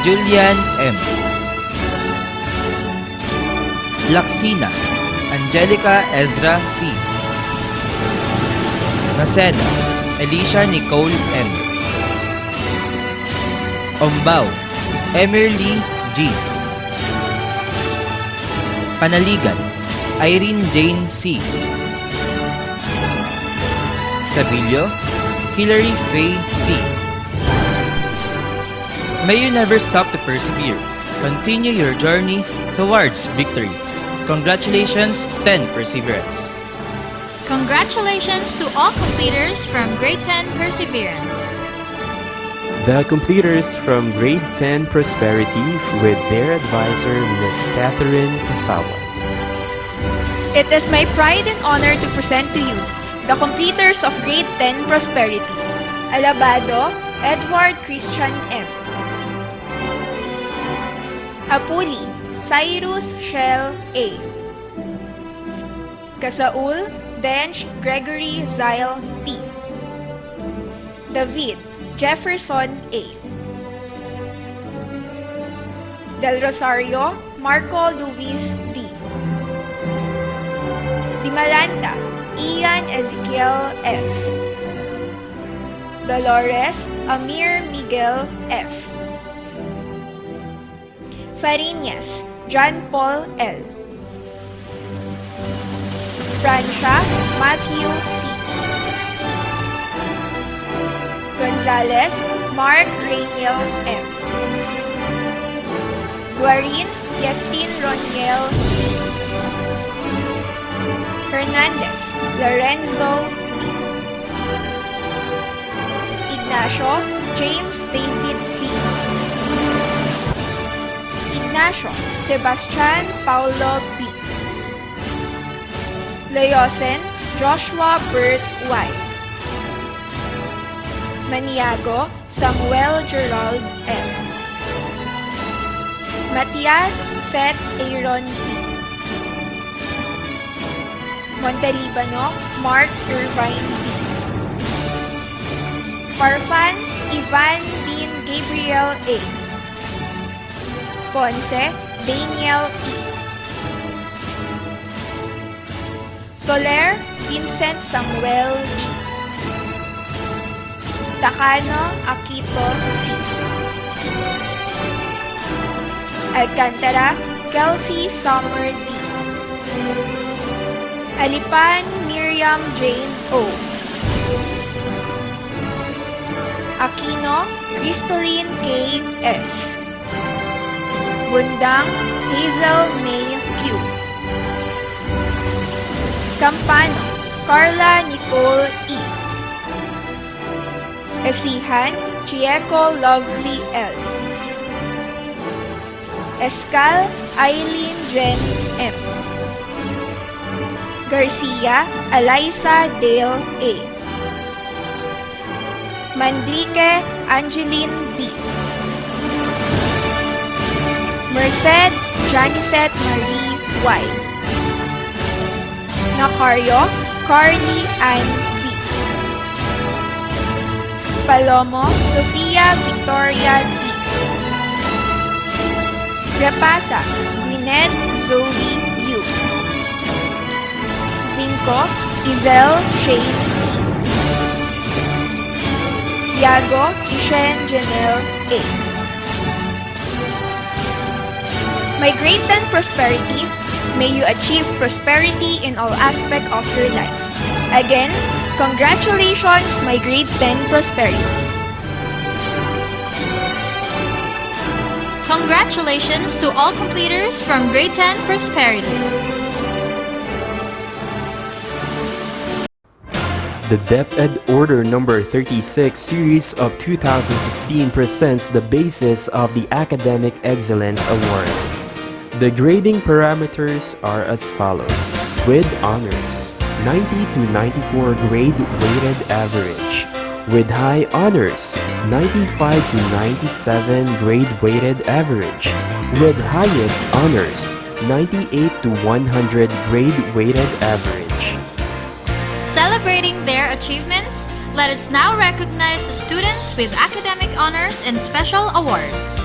Julian M. Laksina, Angelica Ezra C. Naceda, Alicia Nicole M. Ombao, Emerly G. Panaligan, Irene Jane C. Sabilio, Hilary Faye C. May you never stop to persevere. Continue your journey towards victory. Congratulations, 10 Perseverance. Congratulations to all completers from Grade 10 Perseverance. The completers from Grade 10 Prosperity with their advisor, Miss Catherine Casawa. It is my pride and honor to present to you the completers of Grade 10 Prosperity. Alabado, Edward Christian M. Apuli, Cyrus Shell A. Kasaul, Dench Gregory Zyle P. David, Jefferson A. Del Rosario, Marco Luis D. Dimalanta, Ian Ezekiel F. Dolores, Amir Miguel F. Fariñas, John Paul L. Francia, Matthew C. Gonzalez, Mark Rainiel M. Guarin, Yastin Roniel D. Hernandez, Lorenzo B. Ignacio, James David B. Ignacio, Sebastian Paulo B. Leosen, Joshua Bert Y. Maniago, Samuel Gerald M. Matias Seth Aaron B. Montalibano, Mark Irvine B. Parfan, Ivan Dean Gabriel A. Ponce, Daniel E. Soler, Vincent Samuel G. Takano, Akito C. Alcantara, Kelsey Summer D. Alipan, Miriam Jane O. Aquino, Crystalline K. S. Bundang, Hazel May Q. Campano, Carla Nicole E. Esihan, Chieco Lovely L. Escal, Eileen Jen M. Garcia, Eliza Dale A. Mandrique, Angeline B. Merced, Janicet Marie Y. Macario Carly Ann B. Palomo Sofia Victoria D. Repasa Gwyneth Zoe U. Vinco Izel Shane E. Yago Ishen Janelle A. My grade 10 prosperity, may you achieve prosperity in all aspects of your life. Again, congratulations, my grade 10 prosperity. Congratulations to all completers from Grade 10 Prosperity. The DepEd Order number 36 series of 2016 presents the basis of the Academic Excellence Award. The grading parameters are as follows. With honors, 90 to 94 grade weighted average. With high honors, 95 to 97 grade weighted average. With highest honors, 98 to 100 grade weighted average. Celebrating their achievements, let us now recognize the students with academic honors and special awards.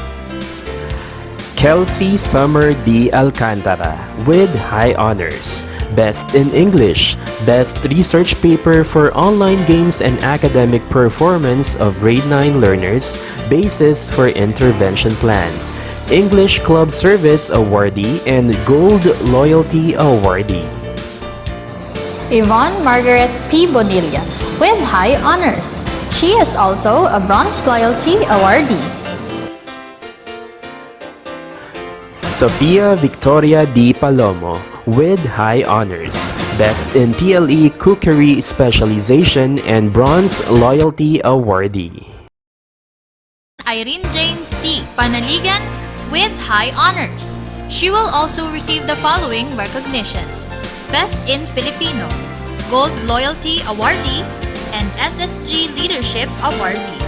Kelsey Summer D. Alcantara with high honors. Best in English, Best Research Paper for Online Games and Academic Performance of Grade 9 Learners, Basis for Intervention Plan. English Club Service Awardee and Gold Loyalty Awardee. Yvonne Margaret P. Bonilla with high honors. She is also a Bronze Loyalty Awardee. Sofia Victoria D. Palomo with high honors. Best in TLE Cookery Specialization and Bronze Loyalty Awardee. Irene Jane C. Panaligan with high honors. She will also receive the following recognitions. Best in Filipino, Gold Loyalty Awardee, and SSG Leadership Awardee.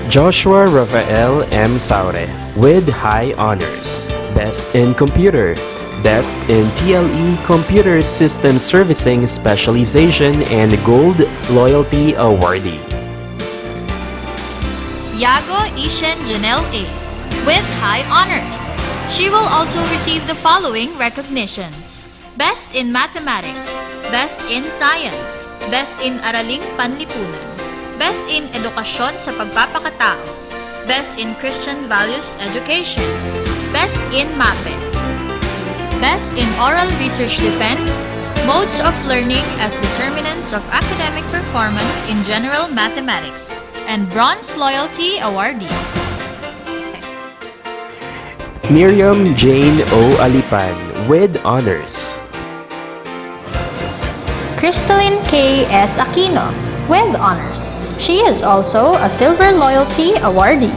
Joshua Rafael M. Saure with high honors. Best in Computer, Best in TLE Computer System Servicing Specialization and Gold Loyalty Awardee. Yago Ishen Janelle A. with high honors. She will also receive the following recognitions. Best in Mathematics, Best in Science, Best in Araling Panlipunan, Best in Edukasyon sa Pagpapakatao, Best in Christian Values Education, Best in MAPE, Best in Oral Research Defense, Modes of Learning as Determinants of Academic Performance in General Mathematics, and Bronze Loyalty Awardee. Miriam Jane O. Alipan with honors. Crystalline K. S. Aquino with honors. She is also a Silver Loyalty Awardee.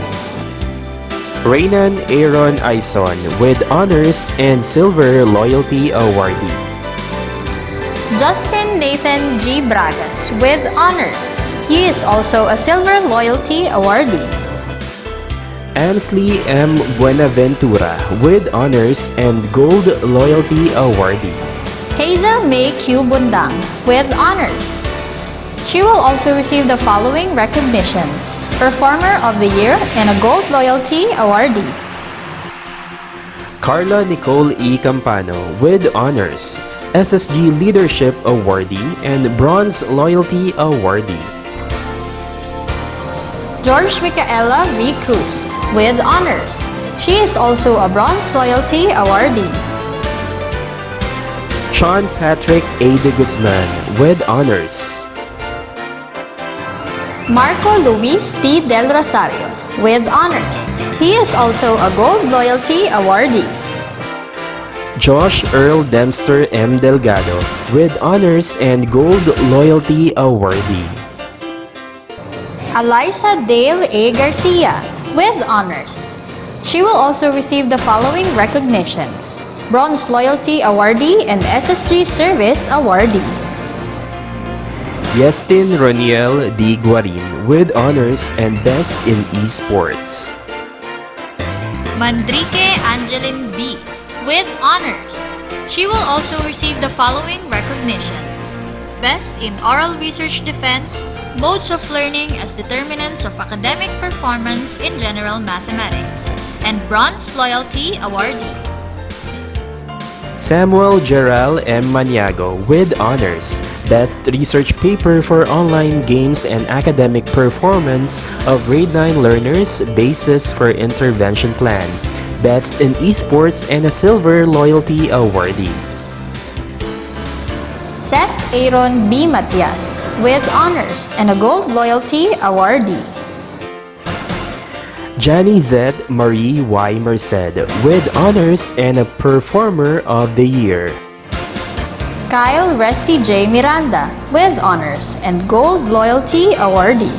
Reynan Aaron Aison with honors and Silver Loyalty Awardee. Justin Nathan G. Bragas with honors. He is also a Silver Loyalty Awardee. Ansley M. Buenaventura with honors and Gold Loyalty Awardee. Hazel May Q. Bundang with honors. She will also receive the following recognitions: Performer of the Year and a Gold Loyalty Awardee. Carla Nicole E. Campano with honors. SSG Leadership Awardee and Bronze Loyalty Awardee. George Micaela V. Cruz with honors. She is also a Bronze Loyalty Awardee. Sean Patrick A. de Guzman with honors. Marco Luis T. Del Rosario with honors. He is also a Gold Loyalty Awardee. Josh Earl Dempster M. Delgado with honors and Gold Loyalty Awardee. Eliza Dale A. Garcia with honors. She will also receive the following recognitions: Bronze Loyalty Awardee and SSG Service Awardee. Yestin Roniel D. Guarin with honors and Best in Esports. Mandrique Angeline B. with honors. She will also receive the following recognitions: Best in Oral Research Defense, Modes of Learning as Determinants of Academic Performance in General Mathematics, and Bronze Loyalty Awardee. Samuel Gerald M. Maniago with honors, Best Research Paper for Online Games and Academic Performance of Grade 9 Learners, Basis for Intervention Plan, Best in Esports, and a Silver Loyalty Awardee. Seth Aaron B. Matias with honors and a Gold Loyalty Awardee. Jani Z. Marie Y. Merced with honors and a Performer of the Year. Kyle Resty J. Miranda with honors and Gold Loyalty Awardee.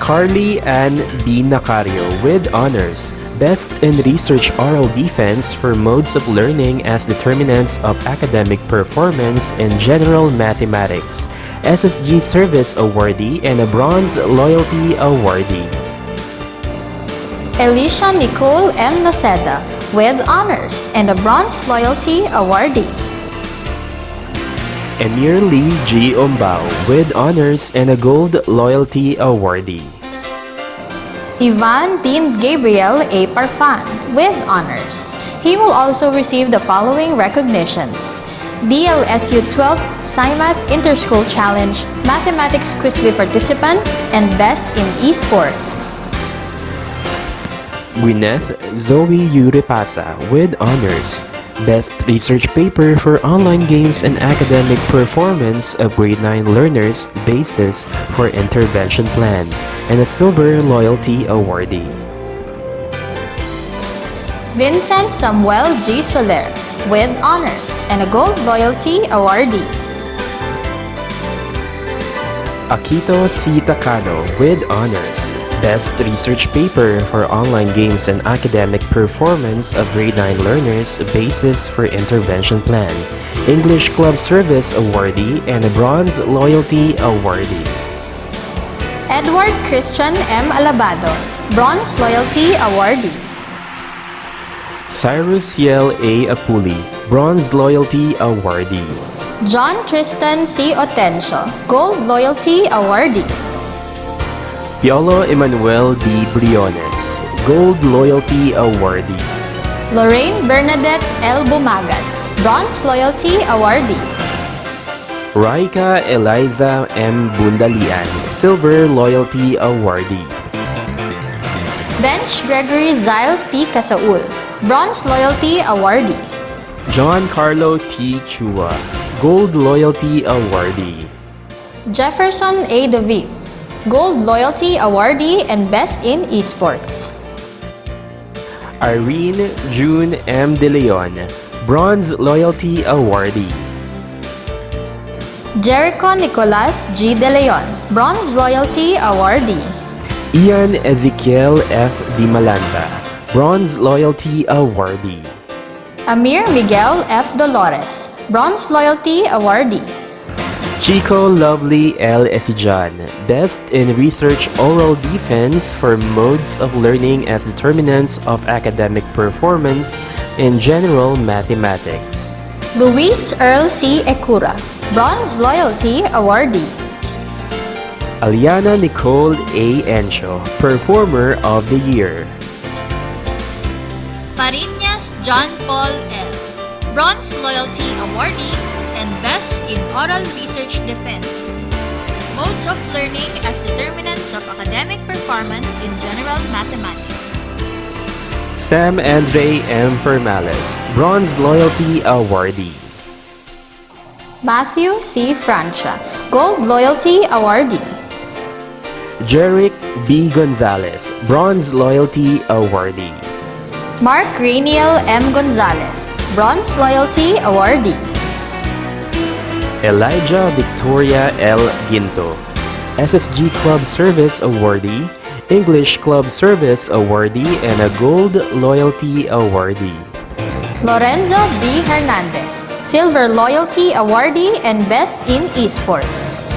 Carly Ann B. Nacario with honors, Best in Research Oral Defense for Modes of Learning as Determinants of Academic Performance in General Mathematics, SSG Service Awardee, and a Bronze Loyalty Awardee. Elisha Nicole M. Noceda with honors and a Bronze Loyalty Awardee. Emir Lee G. Ombao with honors and a Gold Loyalty Awardee. Ivan Dean Gabriel A. Parfan with honors. He will also receive the following recognitions: DLSU 12 SciMath Interschool Challenge, Mathematics Quiz Bee Participant, and Best in Esports. Gwyneth Zoe Uripasa with honors, Best Research Paper for Online Games and Academic Performance of Grade 9 Learners, Basis for Intervention Plan, and a Silver Loyalty Awardee. Vincent Samuel G. Soler with honors and a Gold Loyalty Awardee. Akito C. Takano with honors, Best Research Paper for Online Games and Academic Performance of Grade 9 Learners, Basis for Intervention Plan, English Club Service Awardee, and a Bronze Loyalty Awardee. Edward Christian M. Alabado, Bronze Loyalty Awardee. Cyrus Yel A. Apuli, Bronze Loyalty Awardee. John Tristan C. Otencio, Gold Loyalty Awardee. Piolo Emmanuel D. Briones, Gold Loyalty Awardee. Lorraine Bernadette L. Bumagan, Bronze Loyalty Awardee. Raika Eliza M. Bundalian, Silver Loyalty Awardee. Bench Gregory Zyle P. Casaul, Bronze Loyalty Awardee. John Carlo T. Chua, Gold Loyalty Awardee. Jefferson A. David, Gold Loyalty Awardee and Best in Esports. Irene June M. De Leon, Bronze Loyalty Awardee. Jericho Nicolas G. De Leon, Bronze Loyalty Awardee. Ian Ezekiel F. Di Malanda, Bronze Loyalty Awardee. Amir Miguel F. Dolores, Bronze Loyalty Awardee. Chico Lovely L. Esijan, Best in Research Oral Defense for Modes of Learning as Determinants of Academic Performance in General Mathematics. Luis Earl C. Ecura, Bronze Loyalty Awardee. Aliana Nicole A. Encho, Performer of the Year. Fariñas John Paul L., Bronze Loyalty Awardee and Best in Oral Research Defense. Modes of Learning as Determinants of Academic Performance in General Mathematics. Sam Andre M. Fermales, Bronze Loyalty Awardee. Matthew C. Francia, Gold Loyalty Awardee. Jerick B. Gonzalez, Bronze Loyalty Awardee. Mark Rainiel M. Gonzalez, Bronze Loyalty Awardee. Elijah Victoria L. Ginto, SSG Club Service Awardee, English Club Service Awardee, and a Gold Loyalty Awardee. Lorenzo B. Hernandez, Silver Loyalty Awardee and Best in Esports.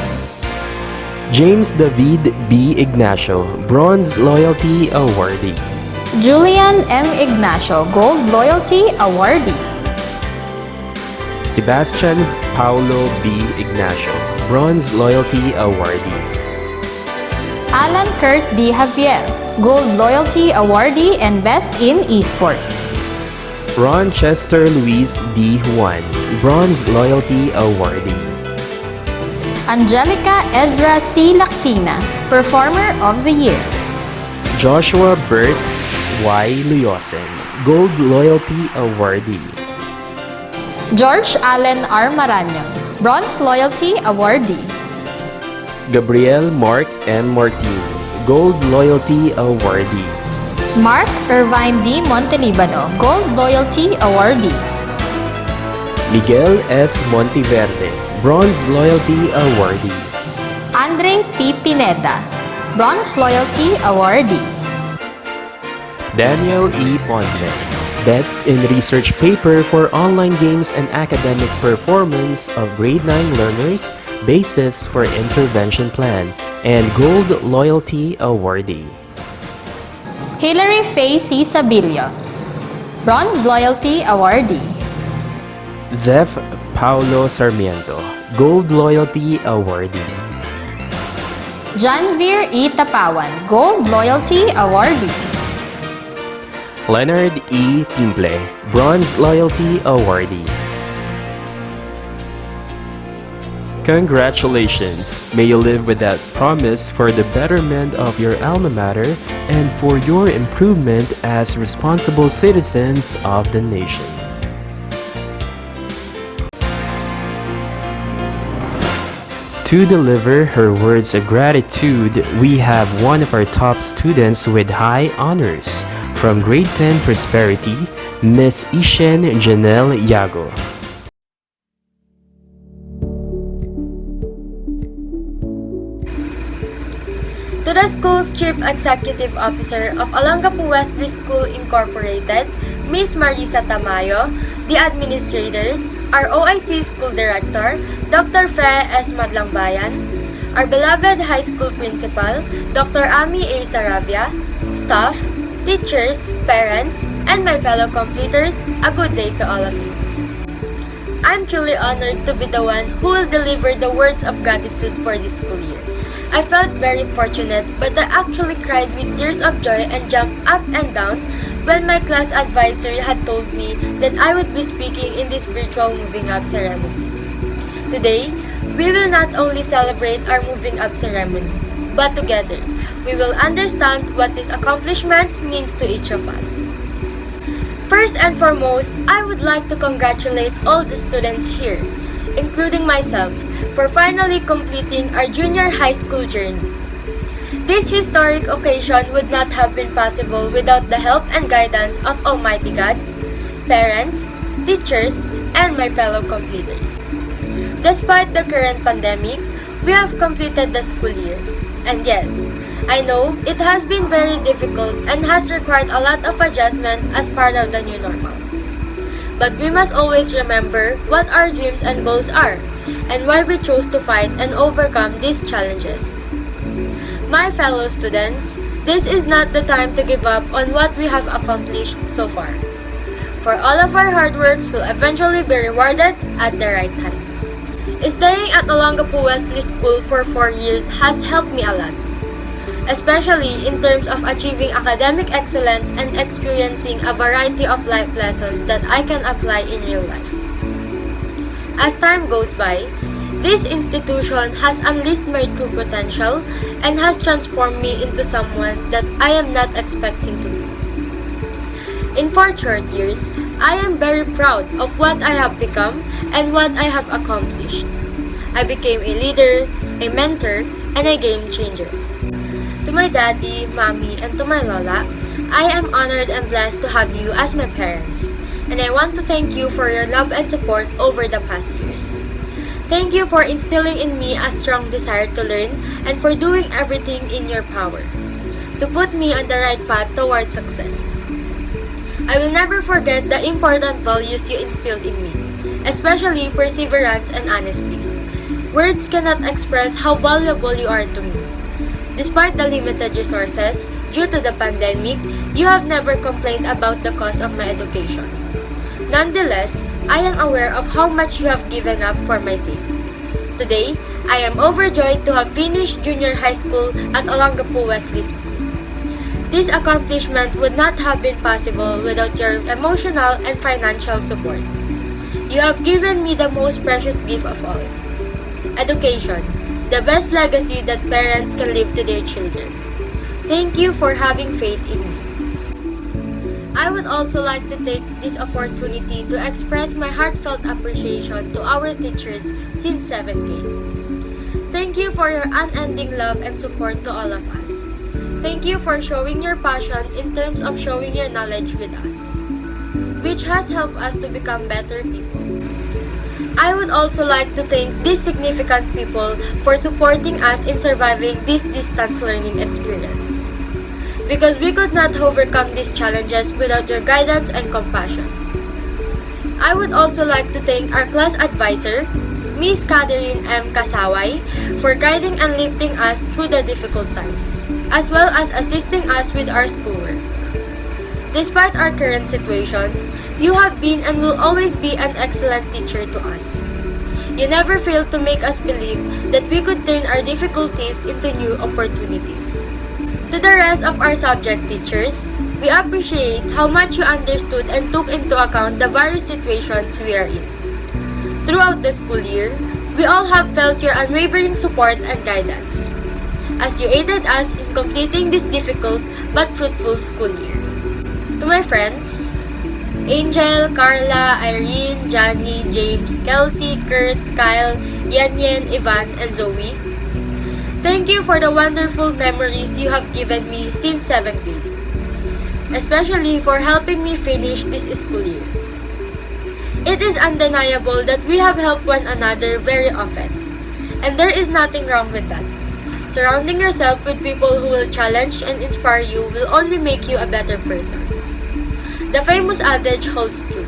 James David B. Ignacio, Bronze Loyalty Awardee. Julian M. Ignacio, Gold Loyalty Awardee. Sebastian Paulo B. Ignacio, Bronze Loyalty Awardee. Alan Kurt D. Javier, Gold Loyalty Awardee and Best in Esports. Ron Chester Luis D. Juan, Bronze Loyalty Awardee. Angelica Ezra C. Laksina, Performer of the Year. Joshua Bert Y. Luyosen, Gold Loyalty Awardee. George Allen R. Marañon, Bronze Loyalty Awardee. Gabriel Mark M. Martini, Gold Loyalty Awardee. Mark Irvine D. Montelibano, Gold Loyalty Awardee. Miguel S. Monteverde, Bronze Loyalty Awardee. Andre P. Pineda, Bronze Loyalty Awardee. Daniel E. Ponce, Best in Research Paper for Online Games and Academic Performance of Grade 9 Learners, Basis for Intervention Plan, and Gold Loyalty Awardee. Hilary Faye C. Sabilio, Bronze Loyalty Awardee. Zeph Paulo Sarmiento, Gold Loyalty Awardee. Janvir E. Tapawan, Gold Loyalty Awardee. Leonard E. Timple, Bronze Loyalty Awardee. Congratulations! May you live with that promise for the betterment of your alma mater and for your improvement as responsible citizens of the nation. To deliver her words of gratitude, we have one of our top students with high honors. From Grade 10 Prosperity, Miss Ishen Janelle Yago. To the school's Chief Executive Officer of Olongapo Wesley School Incorporated, Ms. Marisa Tamayo, the administrators, our OIC School Director, Dr. Fe S. Madlangbayan, our beloved high school principal, Dr. Ami A. Saravia, staff, teachers, parents, and my fellow completers, a good day to all of you. I'm truly honored to be the one who will deliver the words of gratitude for this school year. I felt very fortunate, but I actually cried with tears of joy and jumped up and down when my class advisor had told me that I would be speaking in this virtual moving up ceremony. Today, we will not only celebrate our moving up ceremony, but together, we will understand what this accomplishment means to each of us. First and foremost, I would like to congratulate all the students here, including myself, for finally completing our junior high school journey. This historic occasion would not have been possible without the help and guidance of Almighty God, parents, teachers, and my fellow completers. Despite the current pandemic, we have completed the school year. And yes, I know it has been very difficult and has required a lot of adjustment as part of the new normal. But we must always remember what our dreams and goals are, and why we chose to fight and overcome these challenges. My fellow students, this is not the time to give up on what we have accomplished so far. For all of our hard works will eventually be rewarded at the right time. Staying at Olongapo Wesley School for 4 years has helped me a lot, especially in terms of achieving academic excellence and experiencing a variety of life lessons that I can apply in real life. As time goes by, this institution has unleashed my true potential and has transformed me into someone that I am not expecting to be. In 4 short years, I am very proud of what I have become and what I have accomplished. I became a leader, a mentor, and a game changer. To my daddy, mommy, and to my lola, I am honored and blessed to have you as my parents. And I want to thank you for your love and support over the past years. Thank you for instilling in me a strong desire to learn and for doing everything in your power to put me on the right path towards success. I will never forget the important values you instilled in me, especially perseverance and honesty. Words cannot express how valuable you are to me. Despite the limited resources, due to the pandemic, you have never complained about the cost of my education. Nonetheless, I am aware of how much you have given up for my sake. Today, I am overjoyed to have finished junior high school at Olongapo Wesley School. This accomplishment would not have been possible without your emotional and financial support. You have given me the most precious gift of all. Education, the best legacy that parents can leave to their children. Thank you for having faith in me. I would also like to take this opportunity to express my heartfelt appreciation to our teachers since 7th grade. Thank you for your unending love and support to all of us. Thank you for showing your passion in terms of showing your knowledge with us, which has helped us to become better people. I would also like to thank these significant people for supporting us in surviving this distance learning experience, because we could not overcome these challenges without your guidance and compassion. I would also like to thank our class advisor, Miss Catherine M. Kasaway, for guiding and lifting us through the difficult times, as well as assisting us with our schoolwork. Despite our current situation, you have been and will always be an excellent teacher to us. You never failed to make us believe that we could turn our difficulties into new opportunities. To the rest of our subject teachers, we appreciate how much you understood and took into account the various situations we are in. Throughout the school year, we all have felt your unwavering support and guidance, as you aided us in completing this difficult but fruitful school year. To my friends, Angel, Carla, Irene, Johnny, James, Kelsey, Kurt, Kyle, Yan, Ivan, and Zoe, thank you for the wonderful memories you have given me since 7th grade, especially for helping me finish this school year. It is undeniable that we have helped one another very often, and there is nothing wrong with that. Surrounding yourself with people who will challenge and inspire you will only make you a better person. The famous adage holds true.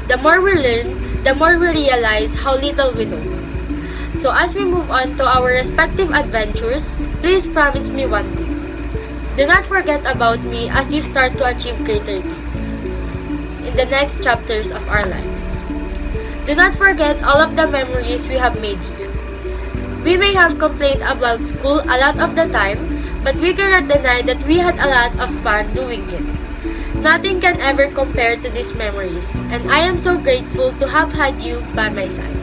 The more we learn, the more we realize how little we know. So as we move on to our respective adventures, please promise me one thing. Do not forget about me as you start to achieve greater things in the next chapters of our lives. Do not forget all of the memories we have made here. We may have complained about school a lot of the time, but we cannot deny that we had a lot of fun doing it. Nothing can ever compare to these memories, and I am so grateful to have had you by my side.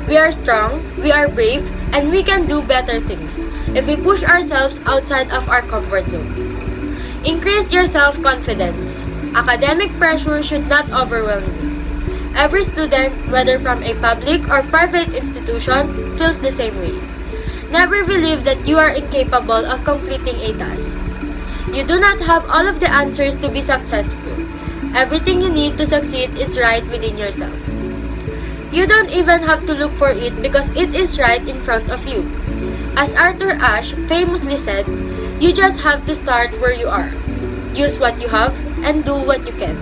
We are strong, we are brave, and we can do better things if we push ourselves outside of our comfort zone. Increase your self-confidence. Academic pressure should not overwhelm you. Every student, whether from a public or private institution, feels the same way. Never believe that you are incapable of completing a task. You do not have all of the answers to be successful. Everything you need to succeed is right within yourself. You don't even have to look for it because it is right in front of you. As Arthur Ashe famously said, you just have to start where you are. Use what you have and do what you can.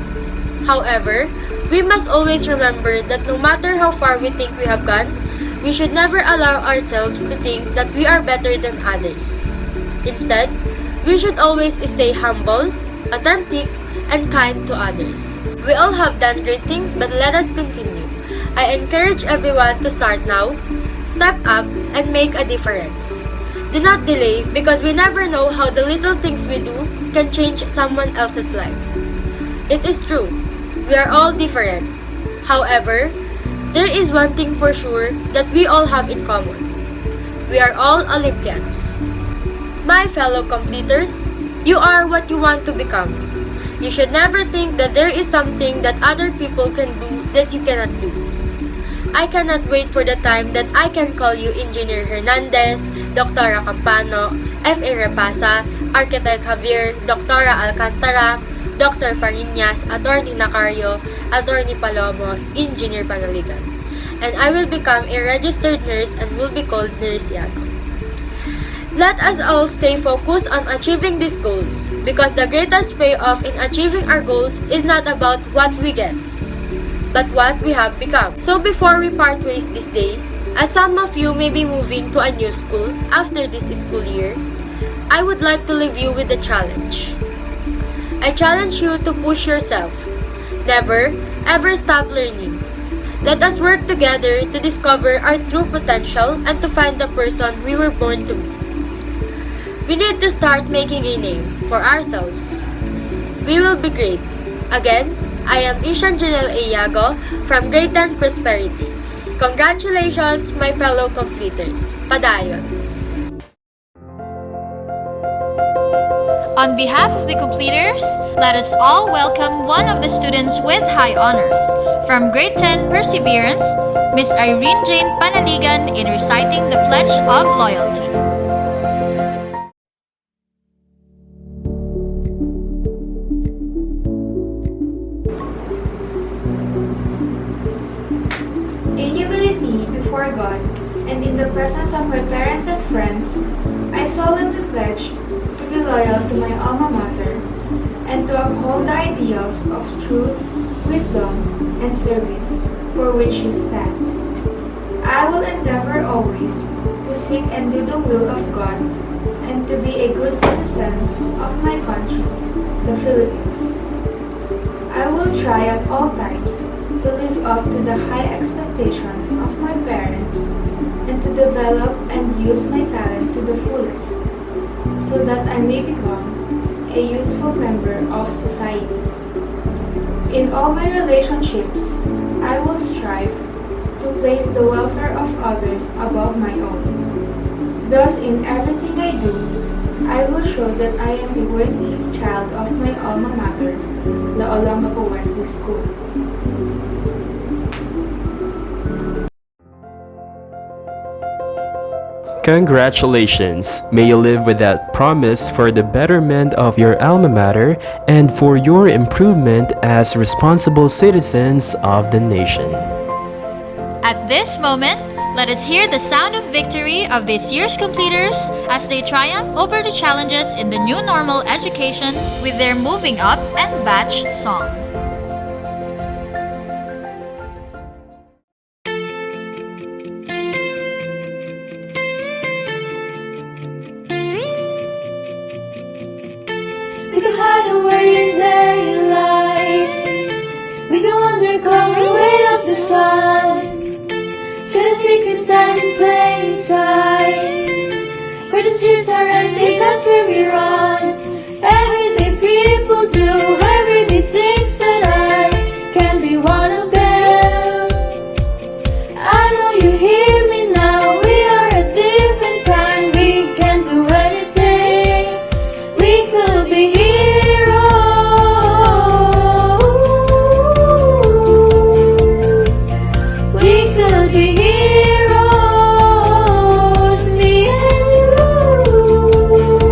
However, we must always remember that no matter how far we think we have gone, we should never allow ourselves to think that we are better than others. Instead, we should always stay humble, authentic, and kind to others. We all have done great things, but let us continue. I encourage everyone to start now, step up, and make a difference. Do not delay because we never know how the little things we do can change someone else's life. It is true, we are all different. However, there is one thing for sure that we all have in common. We are all Olympians. My fellow completers, you are what you want to become. You should never think that there is something that other people can do that you cannot do. I cannot wait for the time that I can call you Engineer Hernandez, Dr. Campano, F.A. Repasa, Architect Javier, Dr. Alcantara, Dr. Fariñas, Attorney Nacario, Attorney Palomo, Engineer Panaligan. And I will become a registered nurse and will be called Nurse Yago. Let us all stay focused on achieving these goals because the greatest payoff in achieving our goals is not about what we get, but what we have become. So before we part ways this day, as some of you may be moving to a new school after this school year, I would like to leave you with a challenge. I challenge you to push yourself. Never, ever stop learning. Let us work together to discover our true potential and to find the person we were born to be. We need to start making a name for ourselves. We will be great. Again, I am Ishan Janelle Iago from Grade 10 Prosperity. Congratulations, my fellow completers. Padayon! On behalf of the completers, let us all welcome one of the students with high honors. From Grade 10 Perseverance, Miss Irene Jane Panaligan in reciting the Pledge of Loyalty. In humility before God and in the presence of my parents and friends, I solemnly pledge to be loyal to my alma mater and to uphold the ideals of truth, wisdom, and service for which she stands. I will endeavor always to seek and do the will of God and to be a good citizen of my country, the Philippines. I will try at all times to live up to the high expectations of my parents and to develop and use my talent to the fullest so that I may become a useful member of society. In all my relationships, I will strive to place the welfare of others above my own. Thus, in everything I do, I will show that I am a worthy child of my alma mater, the Olongapo Wesley School. Congratulations! May you live with that promise for the betterment of your alma mater and for your improvement as responsible citizens of the nation. At this moment, let us hear the sound of victory of this year's completers as they triumph over the challenges in the new normal education with their Moving Up and Batch song. We can hide away in daylight. We can undergo and wait off the sun. Get a secret stand in plain sight. Where the streets are empty, that's where we run. Everyday people do everyday things, but I can be one of them. I know you hear me now. We are a different kind. We can do anything. We could be heroes. We could be heroes. Me and you.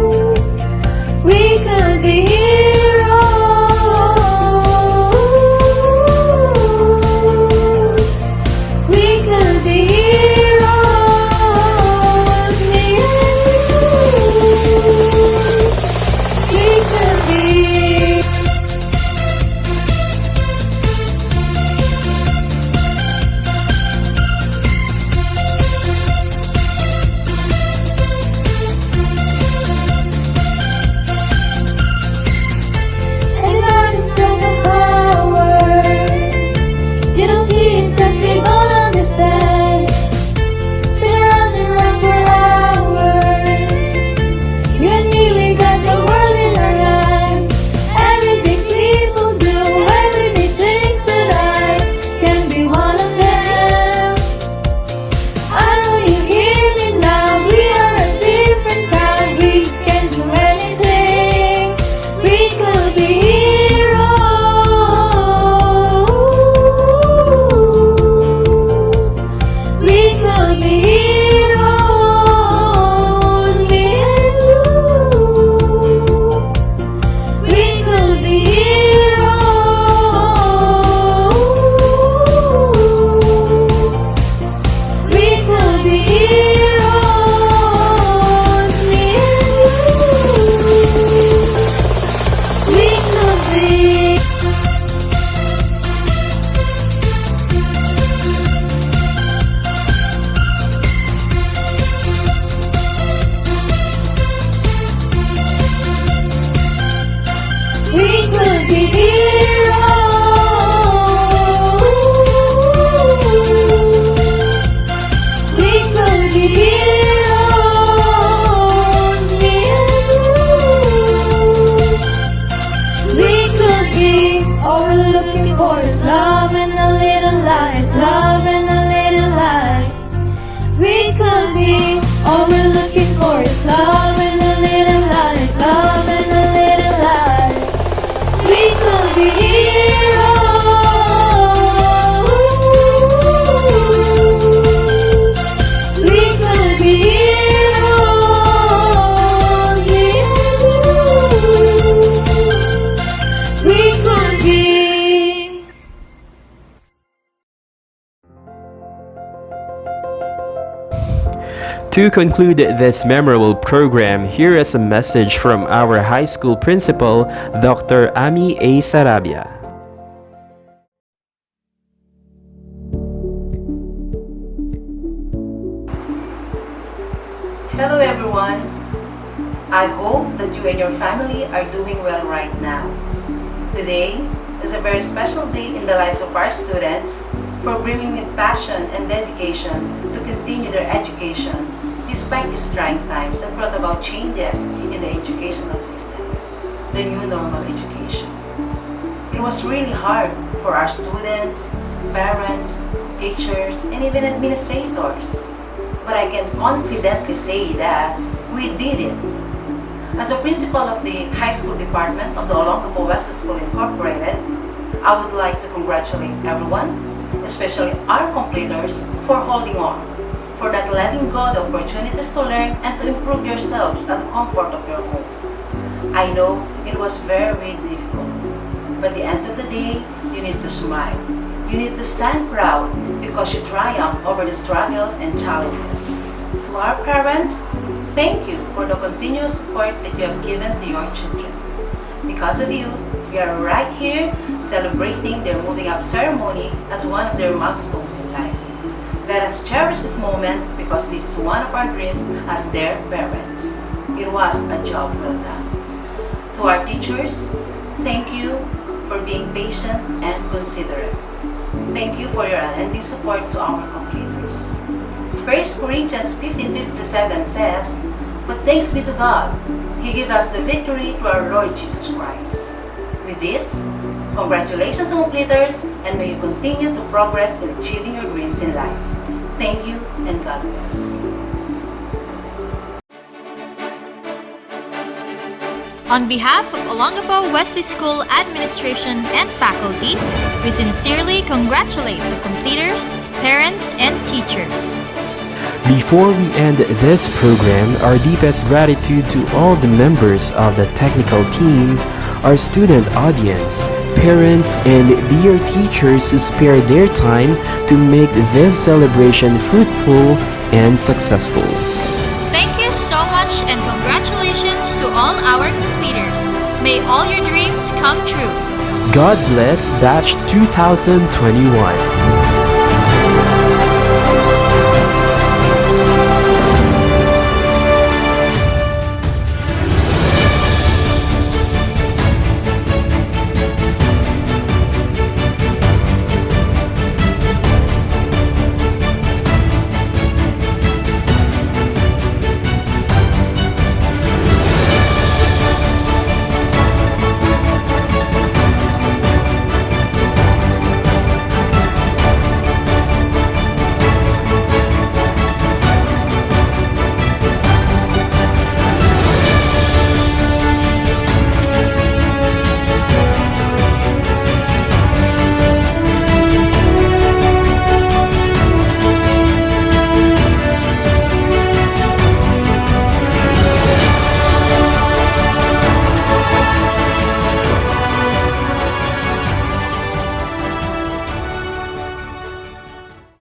could be heroes. We could be heroes, me and you. We could be all we're looking for is love and a little light, love and a little light. We could be all we're looking for is love and a little light, love and a little light. We could be heroes. We could be heroes, me and you. We could be. To conclude this memorable program, here is a message from our high school principal, Dr. Ami A. Sarabia. Hello everyone! I hope that you and your family are doing well right now. Today is a very special day in the lives of our students for bringing with passion and dedication to continue their education despite these trying times that brought about changes in the educational system, the new normal education. It was really hard for our students, parents, teachers, and even administrators. But I can confidently say that we did it. As the principal of the high school department of the Olongapo West School Incorporated, I would like to congratulate everyone, especially our completers, for holding on, for not letting go the opportunities to learn and to improve yourselves at the comfort of your home. I know it was very difficult, but at the end of the day, you need to smile. You need to stand proud because you triumph over the struggles and challenges. To our parents, thank you for the continuous support that you have given to your children. Because of you, we are right here celebrating their moving up ceremony as one of their milestones in life. Let us cherish this moment because this is one of our dreams as their parents. It was a job well done. To our teachers, thank you for being patient and considerate. Thank you for your unending support to our completers. 1 Corinthians 15:57 says, "But thanks be to God, He gave us the victory through our Lord Jesus Christ." With this, congratulations completers, and may you continue to progress in achieving your dreams in life. Thank you and God bless. On behalf of Olongapo Wesley School administration and faculty, we sincerely congratulate the completers, parents, and teachers. Before we end this program, our deepest gratitude to all the members of the technical team, our student audience, parents, and dear teachers who spared their time to make this celebration fruitful and successful. Thank you so much and congratulations to all our completers. May all your dreams come true. God bless Batch 2021.